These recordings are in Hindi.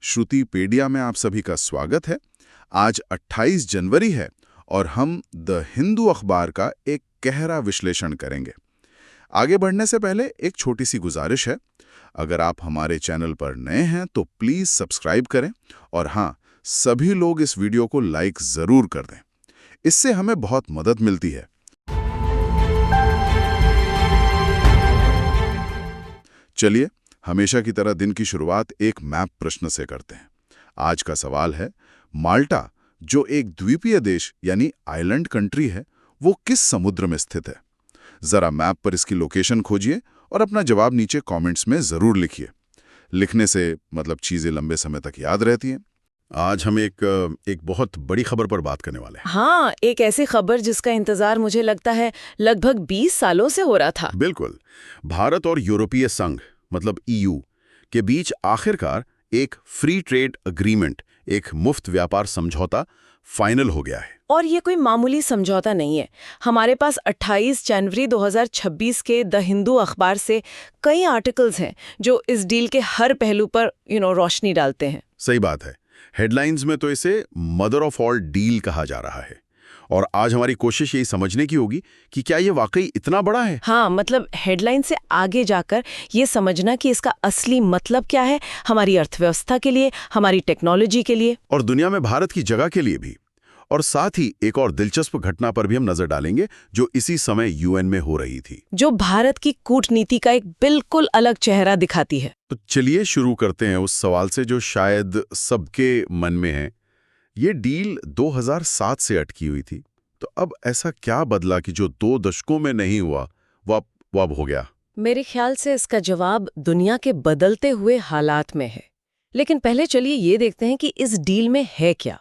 श्रुतिपेडिया में आप सभी का स्वागत है। आज 28 जनवरी है और हम द हिंदू अखबार का एक गहरा विश्लेषण करेंगे। आगे बढ़ने से पहले एक छोटी सी गुजारिश है, अगर आप हमारे चैनल पर नए हैं तो प्लीज सब्सक्राइब करें और हाँ, सभी लोग इस वीडियो को लाइक जरूर कर दें, इससे हमें बहुत मदद मिलती है। चलिए, हमेशा की तरह दिन की शुरुआत एक मैप प्रश्न से करते हैं। आज का सवाल है, माल्टा जो एक द्वीपीय देश यानी आइलैंड कंट्री है, वो किस समुद्र में स्थित है? जरा मैप पर इसकी लोकेशन खोजिए और अपना जवाब नीचे कमेंट्स में जरूर लिखिए। लिखने से मतलब चीजें लंबे समय तक याद रहती हैं। आज हम एक बहुत बड़ी खबर पर बात करने वाले हैं। हाँ, एक ऐसी खबर जिसका इंतजार मुझे लगता है लगभग 20 सालों से हो रहा था। बिल्कुल, भारत और यूरोपीय संघ मतलब ईयू के बीच आखिरकार एक फ्री ट्रेड एग्रीमेंट, एक मुफ्त व्यापार समझौता फाइनल हो गया है। और ये कोई मामूली समझौता नहीं है। हमारे पास 28 जनवरी 2026 के द हिंदू अखबार से कई आर्टिकल्स हैं जो इस डील के हर पहलू पर रोशनी डालते हैं। सही बात है। हेडलाइंस में तो इसे मदर ऑफ ऑल डील कहा जा रहा है और आज हमारी कोशिश यही समझने की होगी कि क्या ये वाकई इतना बड़ा है। हाँ, मतलब हेडलाइन से आगे जाकर ये समझना कि इसका असली मतलब क्या है हमारी अर्थव्यवस्था के लिए, हमारी टेक्नोलॉजी के लिए और दुनिया में भारत की जगह के लिए भी। और साथ ही एक और दिलचस्प घटना पर भी हम नजर डालेंगे जो इसी समय यूएन में हो रही थी, जो भारत की कूटनीति का एक बिल्कुल अलग चेहरा दिखाती है। तो चलिए शुरू करते हैं उस सवाल से जो शायद सबके मन में है। ये डील 2007 से अटकी हुई थी, तो अब ऐसा क्या बदला कि जो 2 दशकों में नहीं हुआ वो अब हो गया? मेरे ख्याल से इसका जवाब दुनिया के बदलते हुए हालात में है। लेकिन पहले चलिए ये देखते हैं कि इस डील में है क्या।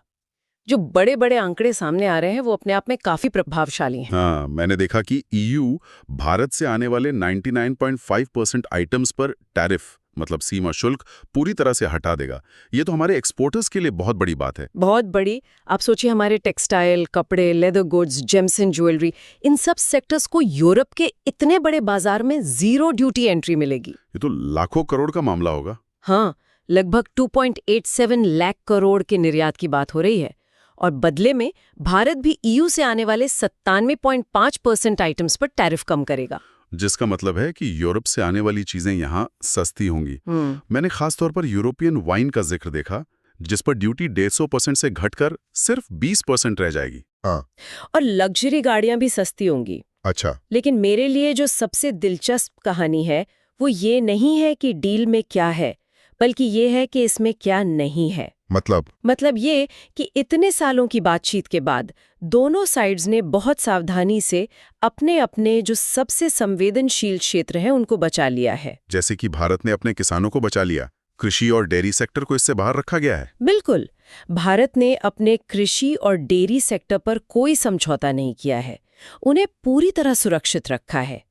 जो बड़े बड़े आंकड़े सामने आ रहे हैं वो अपने आप में काफी प्रभावशाली हैं। हाँ, मैंने देखा कि ईयू भारत से आने वाले 99.5% आइटम्स पर टैरिफ मतलब सीमा शुल्क पूरी तरह से हटा देगा। ये तो हमारे एक्सपोर्टर्स के लिए बहुत बड़ी बात है। बहुत बड़ी। आप सोचिए, हमारे टेक्सटाइल, कपड़े, leather goods, gems and jewellery, इन सब सेक्टर्स को यूरोप के इतने बड़े बाजार में 0 ड्यूटी एंट्री मिलेगी। ये तो लाखों करोड़ का मामला होगा। हाँ, लगभग 2.87 लाख करोड़ के निर्यात की बात हो रही है। और बदले में भारत भी ईयू से आने वाले 97.5% आइटम्स पर टैरिफ कम करेगा, जिसका मतलब है कि यूरोप से आने वाली चीजें यहाँ सस्ती होंगी। मैंने खास तौर पर यूरोपियन वाइन का जिक्र देखा, जिस पर ड्यूटी 150% से घटकर सिर्फ 20% रह जाएगी। और लग्जरी गाड़ियां भी सस्ती होंगी। अच्छा। लेकिन मेरे लिए जो सबसे दिलचस्प कहानी है वो ये नहीं है कि डील में क्या है, बल्कि ये है कि इसमें क्या नहीं है। मतलब ये कि इतने सालों की बातचीत के बाद दोनों साइड्स ने बहुत सावधानी से अपने अपने जो सबसे संवेदनशील क्षेत्र हैं उनको बचा लिया है। जैसे कि भारत ने अपने किसानों को बचा लिया, कृषि और डेयरी सेक्टर को इससे बाहर रखा गया है। बिल्कुल, भारत ने अपने कृषि और डेयरी सेक्टर पर कोई समझौता नहीं किया है, उन्हें पूरी तरह सुरक्षित रखा है।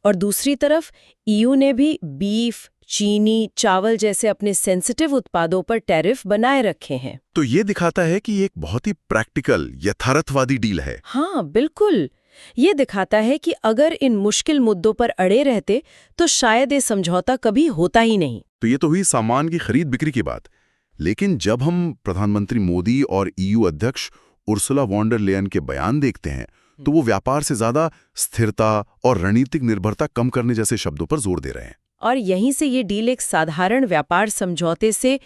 और दूसरी तरफ ईयू ने भी बीफ, चीनी, चावल जैसे अपने सेंसिटिव उत्पादों पर टैरिफ बनाए रखे हैं। तो ये दिखाता है कि ये एक बहुत ही प्रैक्टिकल, यथार्थवादी डील है। हाँ, बिल्कुल। ये दिखाता है कि अगर इन मुश्किल मुद्दों पर अड़े रहते तो शायद ये समझौता कभी होता ही नहीं। तो ये तो हुई सामान की खरीद बिक्री की बात। लेकिन जब हम प्रधानमंत्री मोदी और ईयू अध्यक्ष उर्सुला वॉन डर लेयन के बयान देखते हैं, तो वो व्यापार से ज्यादा स्थिरता और रणनीतिक निर्भरता कम करने जैसे शब्दों पर जोर दे रहे हैं। और यहीं से ये डील एक साधारण व्यापार समझौते से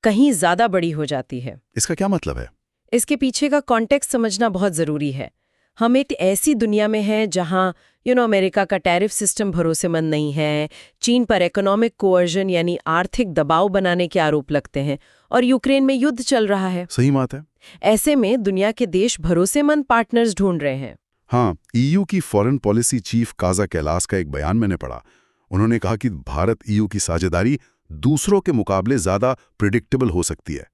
कहीं ज्यादा बड़ी हो जाती है। इसका क्या मतलब है? इसके पीछे का कॉन्टेक्स्ट समझना बहुत जरूरी है। हम एक ऐसी दुनिया में हैं जहां अमेरिका का टैरिफ सिस्टम भरोसेमंद नहीं है, चीन पर इकोनॉमिक कोअर्जन यानी आर्थिक दबाव बनाने के आरोप लगते हैं और यूक्रेन में युद्ध चल रहा है। सही बात है। ऐसे में दुनिया के देश भरोसेमंद पार्टनर्स ढूंढ रहे हैं। हाँ, ईयू की foreign policy chief Kaja Kallas का एक बयान मैंने पढ़ा। उन्होंने कहा कि भारत ईयू की साझेदारी दूसरों के मुकाबले ज्यादा प्रिडिक्टेबल हो सकती है।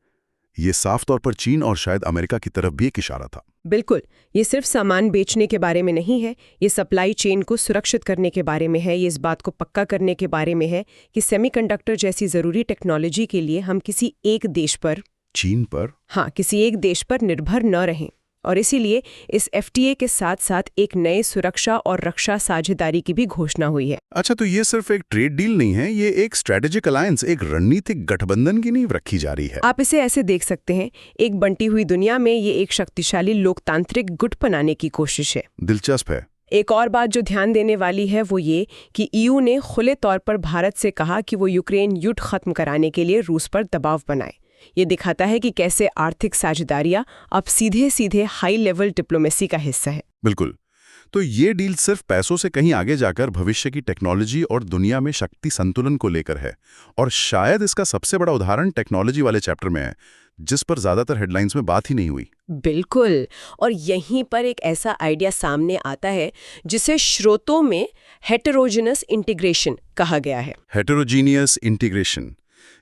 ये साफ तौर पर चीन और शायद अमेरिका की तरफ भी एक इशारा था। बिल्कुल, ये सिर्फ सामान बेचने के बारे में नहीं है, ये सप्लाई चेन को सुरक्षित करने के बारे में है। ये इस बात को पक्का करने के बारे में है कि सेमीकंडक्टर जैसी जरूरी टेक्नोलॉजी के लिए हम किसी एक देश पर, चीन पर, किसी एक देश पर निर्भर न रहें। और इसीलिए इस FTA के साथ साथ एक नए सुरक्षा और रक्षा साझेदारी की भी घोषणा हुई है। अच्छा, तो ये सिर्फ एक ट्रेड डील नहीं है, ये एक स्ट्रेटेजिक अलायंस, एक रणनीतिक गठबंधन की नींव रखी जा रही है। आप इसे ऐसे देख सकते हैं, एक बंटी हुई दुनिया में ये एक शक्तिशाली लोकतांत्रिक गुट बनाने की कोशिश है। दिलचस्प है। एक और बात जो ध्यान देने वाली है वो ये कि EU ने खुले तौर पर भारत से कहा कि वो यूक्रेन युद्ध खत्म कराने के लिए रूस पर दबाव बनाए। ये दिखाता है कि कैसे आर्थिक साझेदारियां अब सीधे सीधे हाई लेवल डिप्लोमेसी का हिस्सा है। बिल्कुल। तो ये डील सिर्फ पैसों से कहीं आगे जाकर भविष्य की टेक्नोलॉजी और दुनिया में शक्ति संतुलन को लेकर है, और शायद इसका सबसे बड़ा उदाहरण टेक्नोलॉजी वाले चैप्टर में है, जिस पर ज्यादातर हेडलाइंस में बात ही नहीं हुई। बिल्कुल, और यहीं पर एक ऐसा आइडिया सामने आता है जिसे स्रोतों में हेटेरोजेनस इंटीग्रेशन कहा गया है। हेटेरोजीनियस इंटीग्रेशन,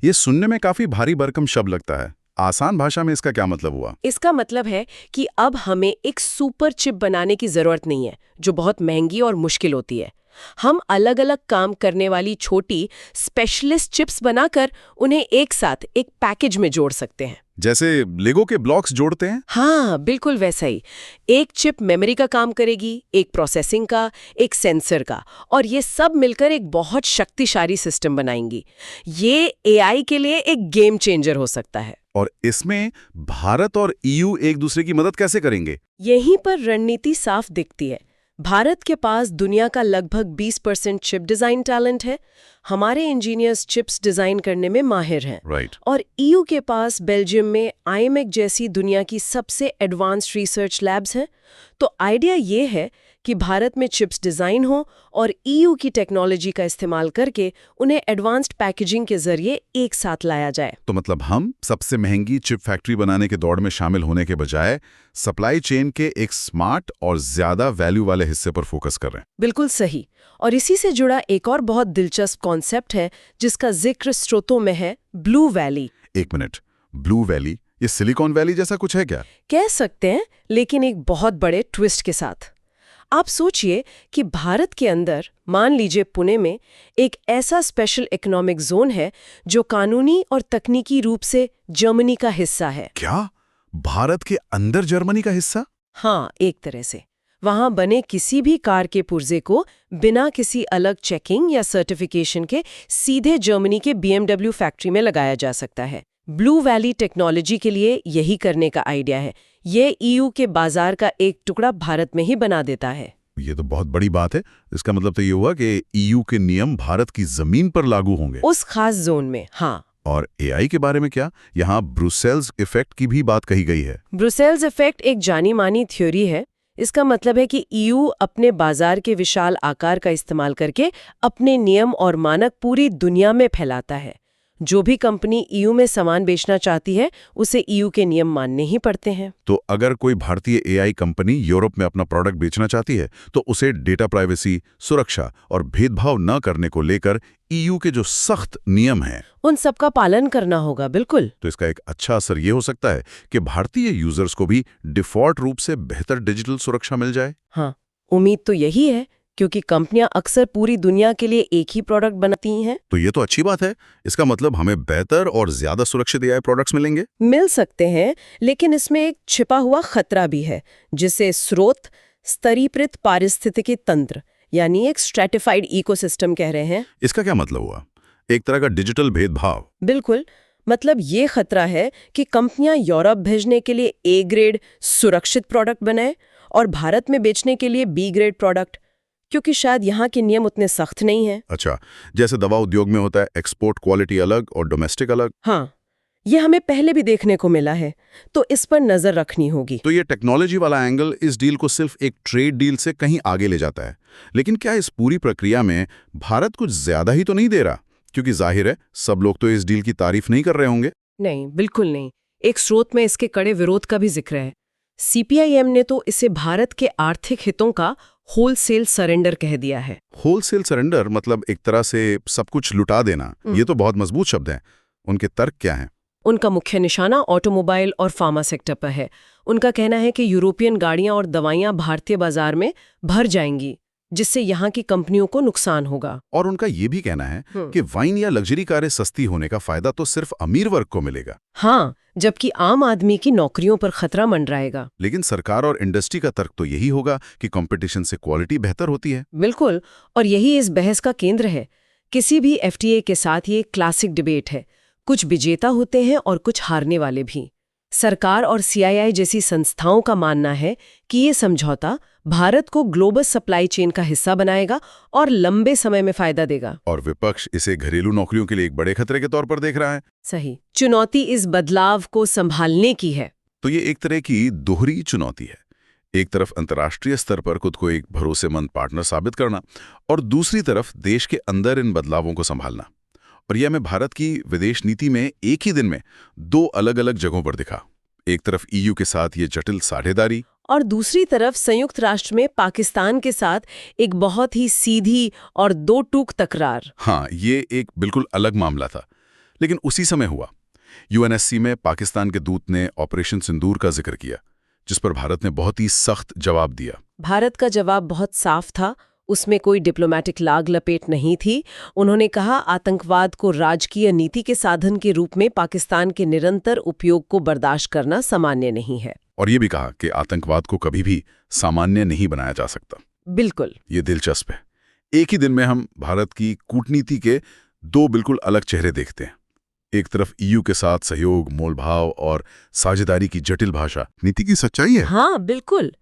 ये सुनने में काफी भारी भरकम शब्द लगता है। आसान भाषा में इसका क्या मतलब हुआ? इसका मतलब है कि अब हमें एक सुपर चिप बनाने की जरूरत नहीं है जो बहुत महंगी और मुश्किल होती है। हम अलग अलग काम करने वाली छोटी स्पेशलिस्ट चिप्स बनाकर उन्हें एक साथ एक पैकेज में जोड़ सकते हैं। जैसे लेगो के ब्लॉक्स जोड़ते हैं? हाँ, बिल्कुल वैसा ही। एक चिप मेमोरी का काम करेगी, एक प्रोसेसिंग का, एक सेंसर का, और ये सब मिलकर एक बहुत शक्तिशाली सिस्टम बनाएंगी। ये AI के लिए एक गेम चेंजर हो सकता है। और इसमें भारत और EU एक दूसरे की मदद कैसे करेंगे? यहीं पर रणनीति साफ दिखती है। भारत के पास दुनिया का लगभग 20% चिप डिजाइन टैलेंट है। हमारे इंजीनियर्स चिप्स डिजाइन करने में माहिर हैं। राइट। और EU के पास बेल्जियम में IMEC जैसी दुनिया की सबसे एडवांस्ड रिसर्च लैब्स हैं। तो आइडिया ये है कि भारत में चिप्स डिजाइन हो और EU की टेक्नोलॉजी का इस्तेमाल करके उन्हें एडवांस्ड पैकेजिंग के जरिए एक साथ लाया जाए। तो मतलब हम सबसे महंगी चिप फैक्ट्री बनाने के दौड़ में शामिल होने के बजाय सप्लाई चेन के एक स्मार्ट और ज्यादा वैल्यू वाले हिस्से पर फोकस कर रहे हैं। बिल्कुल सही। और इसी से जुड़ा एक और बहुत दिलचस्प कॉन्सेप्ट है जिसका जिक्र स्रोतों में है, ब्लू वैली। एक मिनट, ब्लू वैली, ये सिलिकॉन वैली जैसा कुछ है क्या? कह सकते हैं, लेकिन एक बहुत बड़े ट्विस्ट के साथ। आप सोचिए कि भारत के अंदर, मान लीजिए पुणे में, एक ऐसा स्पेशल इकोनॉमिक जोन है जो कानूनी और तकनीकी रूप से जर्मनी का हिस्सा है। क्या? भारत के अंदर जर्मनी का हिस्सा? हाँ, एक तरह से। वहां बने किसी भी कार के पुर्जे को बिना किसी अलग चेकिंग या सर्टिफिकेशन के सीधे जर्मनी के BMW फैक्ट्री में लगाया जा सकता है। ब्लू वैली टेक्नोलॉजी के लिए यही करने का आइडिया है। ये EU के बाजार का एक टुकड़ा भारत में ही बना देता है। ये तो बहुत बड़ी बात है। इसका मतलब तो ये हुआ कि EU के नियम भारत की जमीन पर लागू होंगे, उस खास जोन में। हाँ। और AI के बारे में क्या? यहाँ ब्रुसेल्स इफेक्ट की भी बात कही गई है। ब्रुसेल्स इफेक्ट एक जानी मानी थ्योरी है। इसका मतलब है कि EU अपने बाजार के विशाल आकार का इस्तेमाल करके अपने नियम और मानक पूरी दुनिया में फैलाता है। जो भी कंपनी EU में सामान बेचना चाहती है उसे EU के नियम मानने ही पड़ते हैं। तो अगर कोई भारतीय AI कंपनी यूरोप में अपना प्रोडक्ट बेचना चाहती है तो उसे डेटा प्राइवेसी, सुरक्षा और भेदभाव न करने को लेकर EU के जो सख्त नियम हैं, उन सब का पालन करना होगा। बिल्कुल। तो इसका एक अच्छा असर ये हो सकता है कि भारतीय यूजर्स को भी डिफॉल्ट रूप से बेहतर डिजिटल सुरक्षा मिल जाए। हाँ, उम्मीद तो यही है, क्योंकि कंपनियां अक्सर पूरी दुनिया के लिए एक ही प्रोडक्ट बनाती हैं। तो ये तो अच्छी बात है। इसका मतलब हमें बेहतर और ज्यादा सुरक्षित AI प्रोडक्ट्स मिलेंगे। मिल सकते हैं, लेकिन इसमें एक छिपा हुआ खतरा भी है, जिसे स्रोत स्तरीकृत पारिस्थितिकी तंत्र यानी एक स्ट्रेटिफाइड इकोसिस्टम कह रहे हैं। इसका क्या मतलब हुआ? एक तरह का डिजिटल भेदभाव? बिल्कुल। मतलब ये खतरा है कि कंपनियां यूरोप भेजने के लिए A ग्रेड सुरक्षित प्रोडक्ट बनाए और भारत में बेचने के लिए B ग्रेड प्रोडक्ट, क्योंकि शायद यहाँ के नियम उतने सख्त नहीं हैं। अच्छा, जैसे दवा उद्योग में होता है, एक्सपोर्ट क्वालिटी अलग और डोमेस्टिक अलग। हाँ, ये हमें पहले भी देखने को मिला है, तो इस पर नजर रखनी होगी। तो ये टेक्नोलॉजी वाला एंगल इस डील को सिर्फ एक ट्रेड डील से कहीं आगे ले जाता है। लेकिन क्या इस पूरी प्रक्रिया में भारत कुछ ज्यादा ही तो नहीं दे रहा? क्योंकि जाहिर है सब लोग तो इस डील की तारीफ नहीं कर रहे होंगे। नहीं, बिल्कुल नहीं। एक स्रोत में इसके कड़े विरोध का भी जिक्र है। CPIM ने तो इसे भारत के आर्थिक हितों का होलसेल सरेंडर कह दिया है। होलसेल सरेंडर मतलब एक तरह से सब कुछ लुटा देना। ये तो बहुत मजबूत शब्द हैं। उनके तर्क क्या हैं? उनका मुख्य निशाना ऑटोमोबाइल और फार्मा सेक्टर पर है। उनका कहना है कि यूरोपियन गाड़ियां और दवाइयां भारतीय बाजार में भर जाएंगी, जिससे यहाँ की कंपनियों को नुकसान होगा। और उनका ये भी कहना है कि वाइन या लग्जरी कारें सस्ती होने का फायदा तो सिर्फ अमीर वर्ग को मिलेगा। हाँ, जबकि आम आदमी की नौकरियों पर खतरा मंडराएगा। लेकिन सरकार और इंडस्ट्री का तर्क तो यही होगा कि कंपटीशन से क्वालिटी बेहतर होती है। बिल्कुल, और यही इस बहस का केंद्र है। किसी भी एफटीए के साथ ये क्लासिक डिबेट है। कुछ विजेता होते हैं और कुछ हारने वाले भी। सरकार और सीआईआई जैसी संस्थाओं का मानना है कि ये समझौता भारत को ग्लोबल सप्लाई चेन का हिस्सा बनाएगा और लंबे समय में फायदा देगा। और विपक्ष इसे घरेलू नौकरियों के लिए एक बड़े खतरे के तौर पर देख रहा है। सही। चुनौती इस बदलाव को संभालने की है। तो ये एक तरह की दोहरी चुनौती है। एक तरफ अंतर्राष्ट्रीय स्तर पर खुद को एक भरोसेमंद पार्टनर साबित करना और दूसरी तरफ देश के अंदर इन बदलावों को संभालना। और यह हमें भारत की विदेश नीति में एक ही दिन में दो अलग अलग जगहों पर दिखा। एक तरफ ईयू के साथ ये जटिल साझेदारी और दूसरी तरफ संयुक्त राष्ट्र में पाकिस्तान के साथ एक बहुत ही सीधी और दो टूक तकरार। हाँ, ये एक बिल्कुल अलग मामला था, लेकिन उसी समय हुआ। यूएनएससी में पाकिस्तान के दूत ने ऑपरेशन सिंदूर का जिक्र किया, जिस पर भारत ने बहुत ही सख्त जवाब दिया। भारत का जवाब बहुत साफ था, उसमें कोई डिप्लोमेटिक लाग लपेट नहीं थी। उन्होंने कहा आतंकवाद को राजकीय नीति के साधन के रूप में पाकिस्तान के निरंतर उपयोग को बर्दाश्त करना सामान्य नहीं है। और ये भी कहा कि आतंकवाद को कभी भी सामान्य नहीं बनाया जा सकता। बिल्कुल। ये दिलचस्प है। एक ही दिन में हम भारत की कूटनीति के दो बिल्कुल अलग चेहरे देखते हैं। एक तरफ ईयू के साथ सहयोग, मोलभाव और साझेदारी की जटिल भाषा नीति की सच्चाई है। हाँ, बिल्कुल।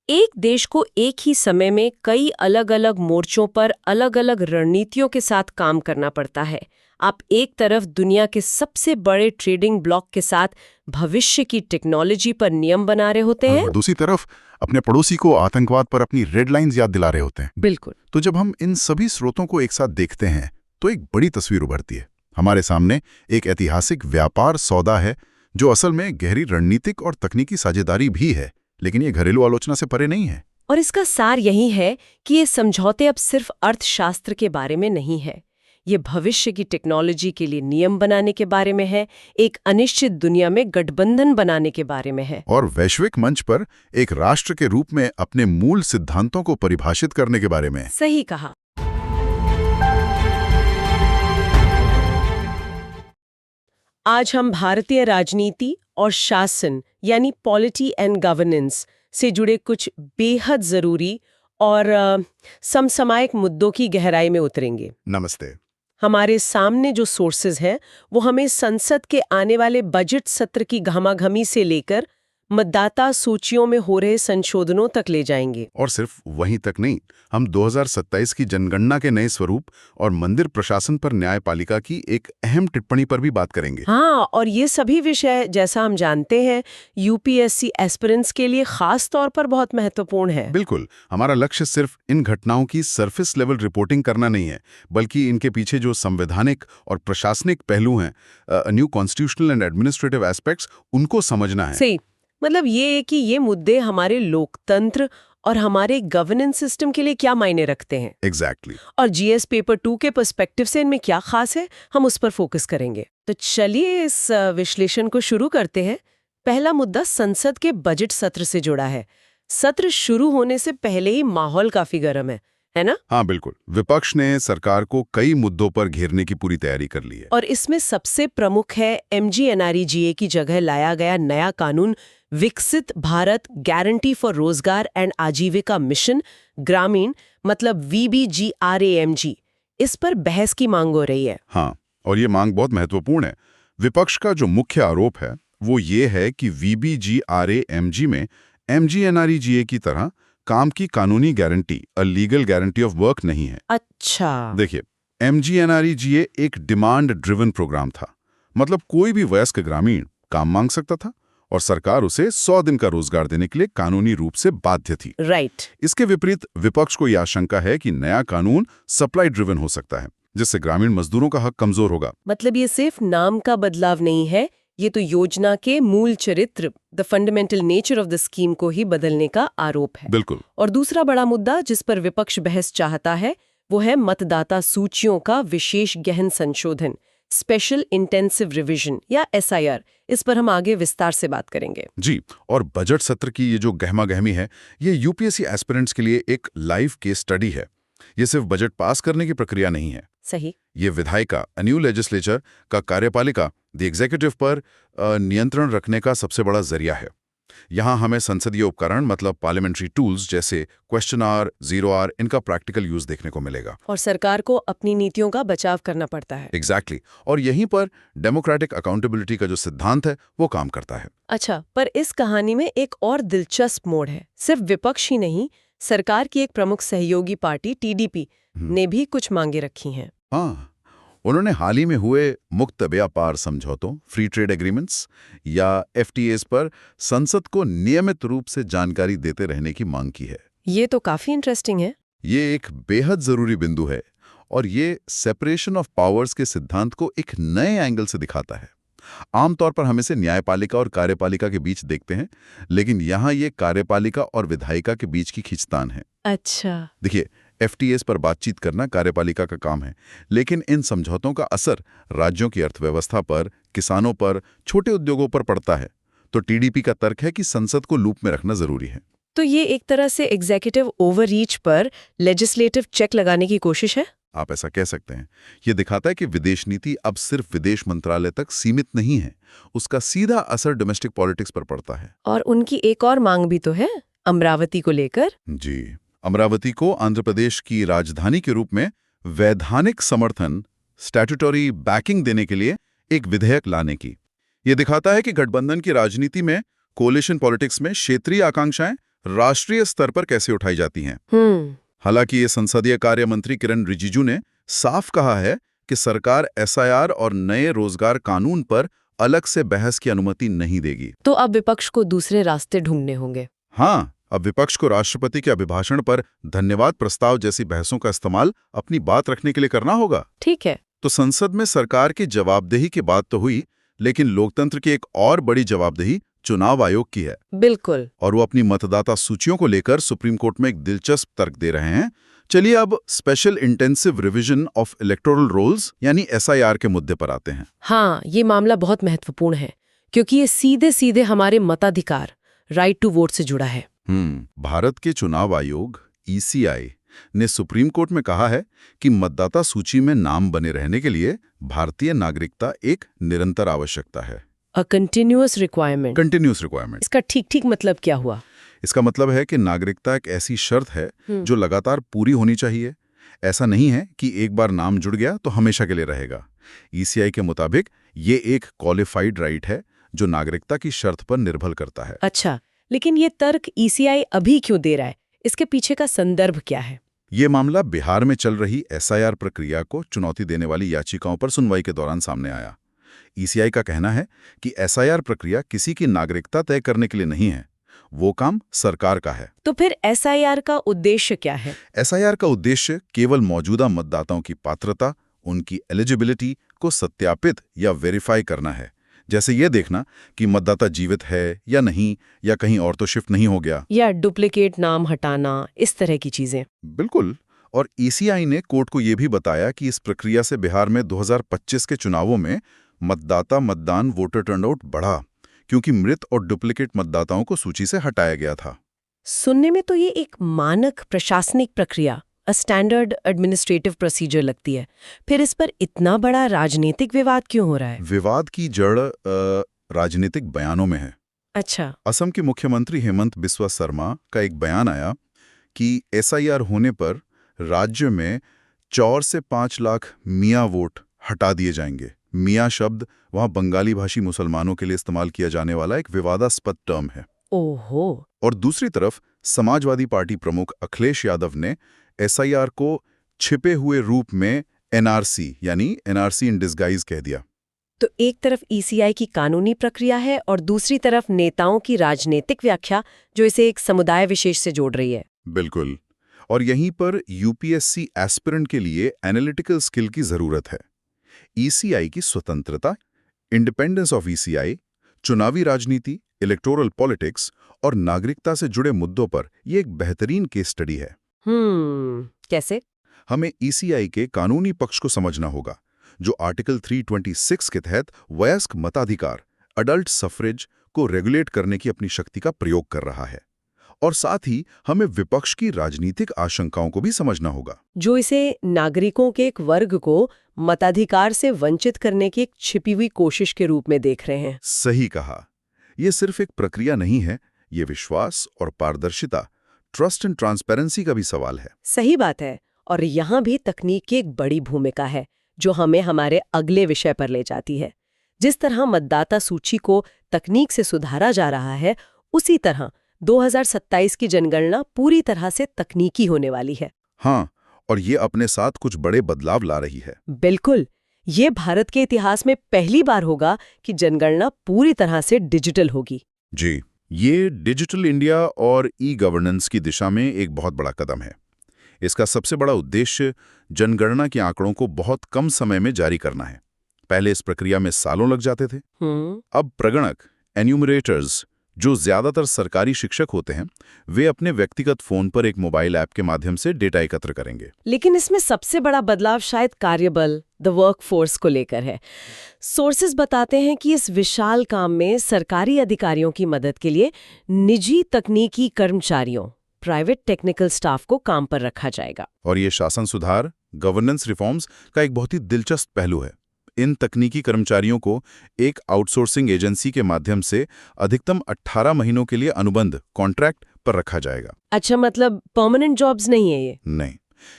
एक देश को एक ही समय में कई अलग अलग मोर्चों पर अलग अलग रणनीतियों के साथ काम करना पड़ता है। आप एक तरफ दुनिया के सबसे बड़े ट्रेडिंग ब्लॉक के साथ भविष्य की टेक्नोलॉजी पर नियम बना रहे होते हैं, और दूसरी तरफ अपने पड़ोसी को आतंकवाद पर अपनी रेड लाइंस याद दिला रहे होते हैं। बिल्कुल। तो जब हम इन सभी स्रोतों को एक साथ देखते हैं तो एक बड़ी तस्वीर उभरती है। हमारे सामने एक ऐतिहासिक व्यापार सौदा है जो असल में गहरी रणनीतिक और तकनीकी साझेदारी भी है, लेकिन ये घरेलू आलोचना से परे नहीं है। और इसका सार यही है कि ये समझौते अब सिर्फ अर्थशास्त्र के बारे में नहीं है। ये भविष्य की टेक्नोलॉजी के लिए नियम बनाने के बारे में है, एक अनिश्चित दुनिया में गठबंधन बनाने के बारे में है, और वैश्विक मंच पर एक राष्ट्र के रूप में अपने मूल सिद्धांतों को परिभाषित करने के बारे में। सही कहा। आज हम भारतीय राजनीति और शासन यानी पॉलिटी एंड गवर्नेंस से जुड़े कुछ बेहद जरूरी और समसामयिक मुद्दों की गहराई में उतरेंगे। नमस्ते। हमारे सामने जो सोर्सेज हैं वो हमें संसद के आने वाले बजट सत्र की घमाघमी से लेकर मतदाता सूचियों में हो रहे संशोधनों तक ले जाएंगे। और सिर्फ वहीं तक नहीं, हम 2027 की जनगणना के नए स्वरूप और मंदिर प्रशासन पर न्यायपालिका की एक अहम टिप्पणी पर भी बात करेंगे। हाँ, और ये सभी विषय जैसा हम जानते हैं यूपीएससी एस्पिरेंट्स के लिए खास तौर पर बहुत महत्वपूर्ण है। बिल्कुल। हमारा लक्ष्य सिर्फ इन घटनाओं की सरफेस लेवल रिपोर्टिंग करना नहीं है, बल्कि इनके पीछे जो संवैधानिक और प्रशासनिक पहलू हैं, new constitutional and administrative aspects, उनको समझना है। सही। मतलब ये है कि ये मुद्दे हमारे लोकतंत्र और हमारे गवर्नेंस सिस्टम के लिए क्या मायने रखते हैं। एग्जैक्टली। और जीएस पेपर 2 के पर्सपेक्टिव से इनमें क्या खास है, हम उस पर फोकस करेंगे। तो चलिए इस विश्लेषण को शुरू करते हैं। पहला मुद्दा संसद के बजट सत्र से जुड़ा है। सत्र शुरू होने से पहले ही माहौल काफी गर्म है ना? हाँ, बिल्कुल। विपक्ष ने सरकार को कई मुद्दों पर घेरने की पूरी तैयारी कर ली है। और इसमें सबसे प्रमुख है एमजीएनआरईजीए की जगह लाया गया नया कानून, विकसित भारत गारंटी फॉर रोजगार एंड आजीविका मिशन ग्रामीण, मतलब VBGRAMG। इस पर बहस की मांग हो रही है। हाँ, और ये मांग बहुत महत्वपूर्ण है। विपक्ष का जो मुख्य आरोप है वो ये है कि VBGRAMG में MGNREGA की तरह काम की कानूनी guarantee, a legal guarantee of work नहीं है। अच्छा। देखिए, MGNREGA एक डिमांड ड्रिवन प्रोग्राम था, मतलब कोई भी वयस्क ग्रामीण काम मांग सकता था और सरकार उसे 100 दिन का रोजगार देने के लिए कानूनी रूप से बाध्य थी। राइट। इसके विपरीत विपक्ष को यह आशंका है कि नया कानून सप्लाई ड्रिवन हो सकता है, जिससे ग्रामीण मजदूरों का हक कमजोर होगा। मतलब ये सिर्फ नाम का बदलाव नहीं है, ये तो योजना के मूल चरित्र, the fundamental nature of the scheme को ही बदलने का आरोप है। बिल्कुल। और दूसरा बड़ा मुद्दा जिस पर विपक्ष बहस चाहता है वो है मतदाता सूचियों का विशेष गहन संशोधन, स्पेशल इंटेंसिव रिवीजन या SIR, इस पर हम आगे विस्तार से बात करेंगे। जी, और बजट सत्र की ये जो गहमा-गहमी है, ये यूपीएससी एस्पिरेंट्स के लिए एक लाइव केस स्टडी है। ये सिर्फ बजट पास करने की प्रक्रिया नहीं है। सही। ये विधायिका, न्यू लेजिस्लेचर का कार्यपालिका, द एग्जीक्यूटिव पर नियंत्रण रखने का सबसे बड़ा जरिया है। यहाँ हमें संसदीय उपकरण मतलब पार्लियामेंट्री टूल्स जैसे क्वेश्चन आवर, जीरो आवर, इनका प्रैक्टिकल यूज देखने को मिलेगा। और सरकार को अपनी नीतियों का बचाव करना पड़ता है। एग्जैक्टली और यहीं पर डेमोक्रेटिक अकाउंटेबिलिटी का जो सिद्धांत है वो काम करता है। अच्छा, पर इस कहानी में एक और दिलचस्प मोड़ है। सिर्फ विपक्ष ही नहीं, सरकार की एक प्रमुख सहयोगी पार्टी TDP ने भी कुछ मांगे रखी हैं। हाँ, उन्होंने हाल ही में हुए मुक्त व्यापार समझौतों, फ्री ट्रेड एग्रीमेंट्स या FTAs पर संसद को नियमित रूप से जानकारी देते रहने की मांग की है। ये तो काफी इंटरेस्टिंग है। ये एक बेहद जरूरी बिंदु है और ये सेपरेशन ऑफ पावर्स के सिद्धांत को एक नए एंगल से दिखाता है। आमतौर पर हम इसे न्यायपालिका और कार्यपालिका के बीच देखते हैं, लेकिन यहाँ ये कार्यपालिका और विधायिका के बीच की खींचतान है। अच्छा। देखिए, FTAs पर बातचीत करना कार्यपालिका का काम है, लेकिन इन समझौतों का असर राज्यों की अर्थव्यवस्था पर, किसानों पर, छोटे उद्योगों पर पड़ता है। तो TDP का तर्क है कि संसद को लूप में रखना जरूरी है। तो ये एक तरह से एग्जीक्यूटिव ओवररीच पर लेजिस्लेटिव चेक लगाने की कोशिश है। आप ऐसा कह सकते हैं। ये दिखाता है कि विदेश नीति अब सिर्फ विदेश मंत्रालय तक सीमित नहीं है, उसका सीधा असर डोमेस्टिक पॉलिटिक्स पर पड़ता है। और उनकी एक और मांग भी तो है, अमरावती को लेकर। जी, अमरावती को आंध्र प्रदेश की राजधानी के रूप में वैधानिक समर्थन, स्टैट्यूटरी बैकिंग देने के लिए एक विधेयक लाने की। ये दिखाता है कि गठबंधन की राजनीति में, कोलिशन पॉलिटिक्स में क्षेत्रीय आकांक्षाएं राष्ट्रीय स्तर पर कैसे उठाई जाती हैं। हालांकि ये संसदीय कार्य मंत्री किरण रिजिजू ने साफ कहा है कि सरकार SIR और नए रोजगार कानून पर अलग से बहस की अनुमति नहीं देगी। तो अब विपक्ष को दूसरे रास्ते ढूंढने होंगे। हाँ, अब विपक्ष को राष्ट्रपति के अभिभाषण पर धन्यवाद प्रस्ताव जैसी बहसों का इस्तेमाल अपनी बात रखने के लिए करना होगा। ठीक है। तो संसद में सरकार की जवाबदेही की बात तो हुई, लेकिन लोकतंत्र की एक और बड़ी जवाबदेही चुनाव आयोग की है। बिल्कुल। और वो अपनी मतदाता सूचियों को लेकर सुप्रीम कोर्ट में एक दिलचस्प तर्क दे रहे हैं। चलिए अब special intensive revision of electoral rolls यानी SIR के मुद्दे पर आते हैं। हाँ, ये मामला बहुत महत्वपूर्ण है क्योंकि ये सीधे सीधे हमारे मताधिकार, राइट टू वोट से जुड़ा है। भारत के चुनाव आयोग ECI ने सुप्रीम कोर्ट में कहा है कि मतदाता सूची में नाम बने रहने के लिए भारतीय नागरिकता एक निरंतर आवश्यकता है। Continuous requirement. Continuous requirement. इसका ठीक मतलब क्या हुआ? इसका मतलब है कि नागरिकता एक ऐसी शर्त है जो लगातार पूरी होनी चाहिए। ऐसा नहीं है कि एक बार नाम जुड़ गया तो हमेशा के लिए रहेगा। ECI के मुताबिक ये एक क्वालिफाइड राइट है जो नागरिकता की शर्त पर निर्भर करता है। अच्छा, लेकिन ये तर्क ECI अभी क्यों दे रहा है? इसके पीछे का संदर्भ क्या है? ये मामला बिहार में चल रही SIR प्रक्रिया को चुनौती देने वाली याचिकाओं पर सुनवाई के दौरान सामने आया। ECI का कहना है कि SIR प्रक्रिया किसी की नागरिकता तय करने के लिए नहीं है, वो काम सरकार का है। तो फिर SIR का उद्देश्य क्या है? SIR का उद्देश्य केवल मौजूदा मतदाताओं की पात्रता, उनकी एलिजिबिलिटी को सत्यापित या वेरीफाई करना है। जैसे ये देखना कि मतदाता जीवित है या नहीं, या कहीं और तो शिफ्ट नहीं हो गया, या डुप्लीकेट नाम हटाना, इस तरह की चीजें। बिल्कुल। और ECI ने कोर्ट को यह भी बताया कि इस प्रक्रिया से बिहार में 2025 के चुनावों में मतदाता मतदान वोटर टर्नआउट बढ़ा, क्योंकि मृत और डुप्लीकेट मतदाताओं को सूची से हटाया गया था। सुनने में तो ये एक मानक प्रशासनिक प्रक्रिया, स्टैंडर्ड एडमिनिस्ट्रेटिव प्रोसीजर लगती है। फिर इस पर इतना बड़ा राजनीतिक विवाद क्यों हो रहा है? विवाद की जड़ राजनीतिक बयानों में है। अच्छा। असम के मुख्यमंत्री हेमंत बिस्वा शर्मा का एक बयान आया कि SIR होने पर राज्य में 4 से 5 लाख मियाँ वोट हटा दिए जाएंगे। मियाँ शब्द वहाँ बंगाली भाषी मुसलमानों के लिए इस्तेमाल किया जाने वाला एक विवादास्पद टर्म है। ओहो। और दूसरी तरफ समाजवादी पार्टी प्रमुख अखिलेश यादव ने SIR को छिपे हुए रूप में NRC यानी NRC इन डिस्गाइज कह दिया। तो एक तरफ ECI की कानूनी प्रक्रिया है और दूसरी तरफ नेताओं की राजनीतिक व्याख्या जो इसे एक समुदाय विशेष से जोड़ रही है। बिल्कुल। और यहीं पर UPSC एस्पिरेंट के लिए एनालिटिकल स्किल की जरूरत है। ECI की स्वतंत्रता, इंडिपेंडेंस ऑफ ECI, चुनावी राजनीति, इलेक्टोरल पॉलिटिक्स और नागरिकता से जुड़े मुद्दों पर यह एक बेहतरीन केस स्टडी है। कैसे? हमें ECI के कानूनी पक्ष को समझना होगा, जो आर्टिकल 326 के तहत वयस्क मताधिकार अडल्ट सफरेज को रेगुलेट करने की अपनी शक्ति का प्रयोग कर रहा है। और साथ ही हमें विपक्ष की राजनीतिक आशंकाओं को भी समझना होगा, जो इसे नागरिकों के एक वर्ग को मताधिकार से वंचित करने की एक छिपी हुई कोशिश के रूप में देख रहे हैं। सही कहा। ये सिर्फ एक प्रक्रिया नहीं है, ये विश्वास और पारदर्शिता, ट्रस्ट एंड ट्रांसपेरेंसी का भी सवाल है। सही बात है। और यहाँ भी तकनीक की एक बड़ी भूमिका है, जो हमें हमारे अगले विषय पर ले जाती है। जिस तरह मतदाता सूची को तकनीक से सुधारा जा रहा है, उसी तरह 2027 की जनगणना पूरी तरह से तकनीकी होने वाली है। हाँ, और ये अपने साथ कुछ बड़े बदलाव ला रही है। बिल्कुल। ये भारत के इतिहास में पहली बार होगा कि जनगणना पूरी तरह से डिजिटल होगी। जी, ये डिजिटल इंडिया और ई गवर्नेंस की दिशा में एक बहुत बड़ा कदम है। इसका सबसे बड़ा उद्देश्य जनगणना के आंकड़ों को बहुत कम समय में जारी करना है। पहले इस प्रक्रिया में सालों लग जाते थे। अब प्रगणक, एन्यूमरेटर्स, जो ज्यादातर सरकारी शिक्षक होते हैं, वे अपने व्यक्तिगत फोन पर एक मोबाइल ऐप के माध्यम से डेटा एकत्र करेंगे। लेकिन इसमें सबसे बड़ा बदलाव शायद कार्यबल, द वर्कफोर्स को लेकर है। सोर्सेज बताते हैं कि इस विशाल काम में सरकारी अधिकारियों की मदद के लिए निजी तकनीकी कर्मचारियों, प्राइवेट टेक्निकल स्टाफ को काम पर रखा जाएगा। और ये शासन सुधार, गवर्नेंस रिफॉर्म्स का एक बहुत ही दिलचस्प पहलू है। इन तकनीकी कर्मचारियों को एक आउटसोर्सिंग एजेंसी के माध्यम से अधिकतम 18 महीनों के लिए अनुबंध, कॉन्ट्रैक्ट पर रखा जाएगा। अच्छा, मतलब परमानेंट जॉब्स नहीं है ये? नहीं,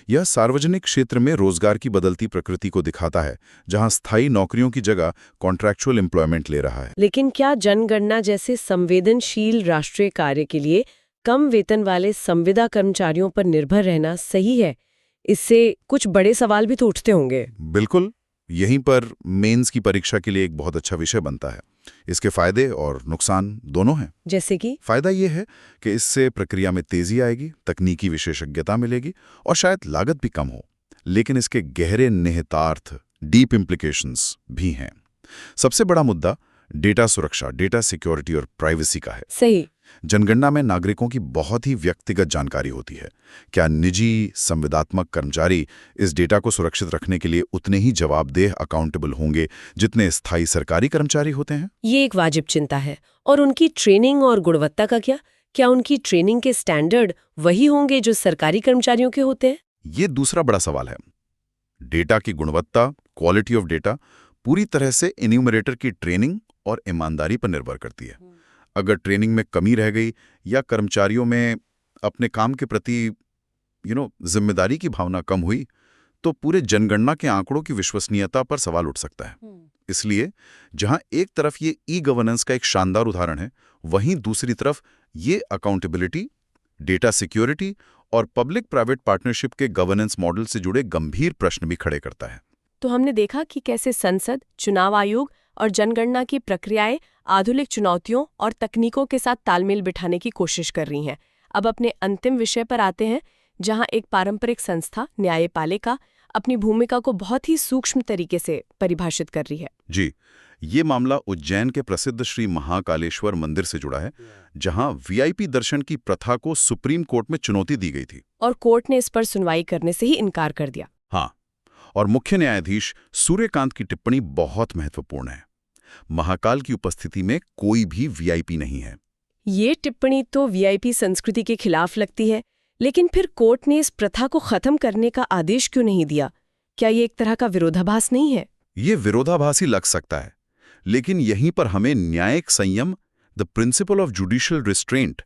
यह सार्वजनिक क्षेत्र में रोजगार की बदलती प्रकृति को दिखाता है, जहां स्थायी नौकरियों की जगह कॉन्ट्रैक्चुअल एम्प्लॉयमेंट ले रहा है। लेकिन क्या जनगणना जैसे संवेदनशील राष्ट्रीय कार्य के लिए कम वेतन वाले संविदा कर्मचारियों पर निर्भर रहना सही है? इससे कुछ बड़े सवाल भी तो उठते होंगे। बिल्कुल, यहीं पर मेंस की परीक्षा के लिए एक बहुत अच्छा विषय बनता है। इसके फायदे और नुकसान दोनों हैं। जैसे कि फायदा ये है कि इससे प्रक्रिया में तेजी आएगी, तकनीकी विशेषज्ञता मिलेगी और शायद लागत भी कम हो। लेकिन इसके गहरे निहितार्थ, डीप इम्प्लीकेशंस भी हैं। सबसे बड़ा मुद्दा डेटा सुरक्षा, डेटा सिक्योरिटी और प्राइवेसी का है। सही। जनगणना में नागरिकों की बहुत ही व्यक्तिगत जानकारी होती है। क्या निजी संविदात्मक कर्मचारी इस डेटा को सुरक्षित रखने के लिए उतने ही जवाबदेह, अकाउंटेबल होंगे जितने स्थायी सरकारी कर्मचारी होते हैं? ये एक वाजिब चिंता है। और उनकी ट्रेनिंग और गुणवत्ता का क्या? क्या उनकी ट्रेनिंग के स्टैंडर्ड वही होंगे जो सरकारी कर्मचारियों के होते हैं? ये दूसरा बड़ा सवाल है। डेटा की गुणवत्ता, क्वालिटी ऑफ डेटा, पूरी तरह से एन्यूमरेटर की ट्रेनिंग और ईमानदारी पर निर्भर करती है। अगर ट्रेनिंग में कमी रह गई या कर्मचारियों में अपने काम के प्रति जिम्मेदारी की भावना कम हुई, तो पूरे जनगणना के आंकड़ों की विश्वसनीयता पर सवाल उठ सकता है। इसलिए जहां एक तरफ ये ई गवर्नेंस का एक शानदार उदाहरण है, वहीं दूसरी तरफ ये अकाउंटेबिलिटी, डेटा सिक्योरिटी और पब्लिक प्राइवेट पार्टनरशिप के गवर्नेंस मॉडल से जुड़े गंभीर प्रश्न भी खड़े करता है। तो हमने देखा कि कैसे संसद, चुनाव आयोग और जनगणना की प्रक्रियाएं आधुनिक चुनौतियों और तकनीकों के साथ तालमेल बिठाने की कोशिश कर रही हैं। अब अपने अंतिम विषय पर आते हैं, जहां एक पारंपरिक संस्था, न्यायपालिका, अपनी भूमिका को बहुत ही सूक्ष्म तरीके से परिभाषित कर रही है। जी, ये मामला उज्जैन के प्रसिद्ध श्री महाकालेश्वर मंदिर से जुड़ा है, जहां वीआईपी दर्शन की प्रथा को सुप्रीम कोर्ट में चुनौती दी गई थी। और कोर्ट ने इस पर सुनवाई करने से ही इनकार कर दिया। हाँ, और मुख्य न्यायाधीश सूर्यकांत की टिप्पणी बहुत महत्वपूर्ण है। महाकाल की उपस्थिति में कोई भी वीआईपी नहीं है। ये टिप्पणी तो वीआईपी संस्कृति के खिलाफ लगती है, लेकिन फिर कोर्ट ने इस प्रथा को खत्म करने का आदेश क्यों नहीं दिया? क्या ये एक तरह का विरोधाभास नहीं है? ये विरोधाभासी लग सकता है, लेकिन यहीं पर हमें न्यायिक संयम, the principle of judicial restraint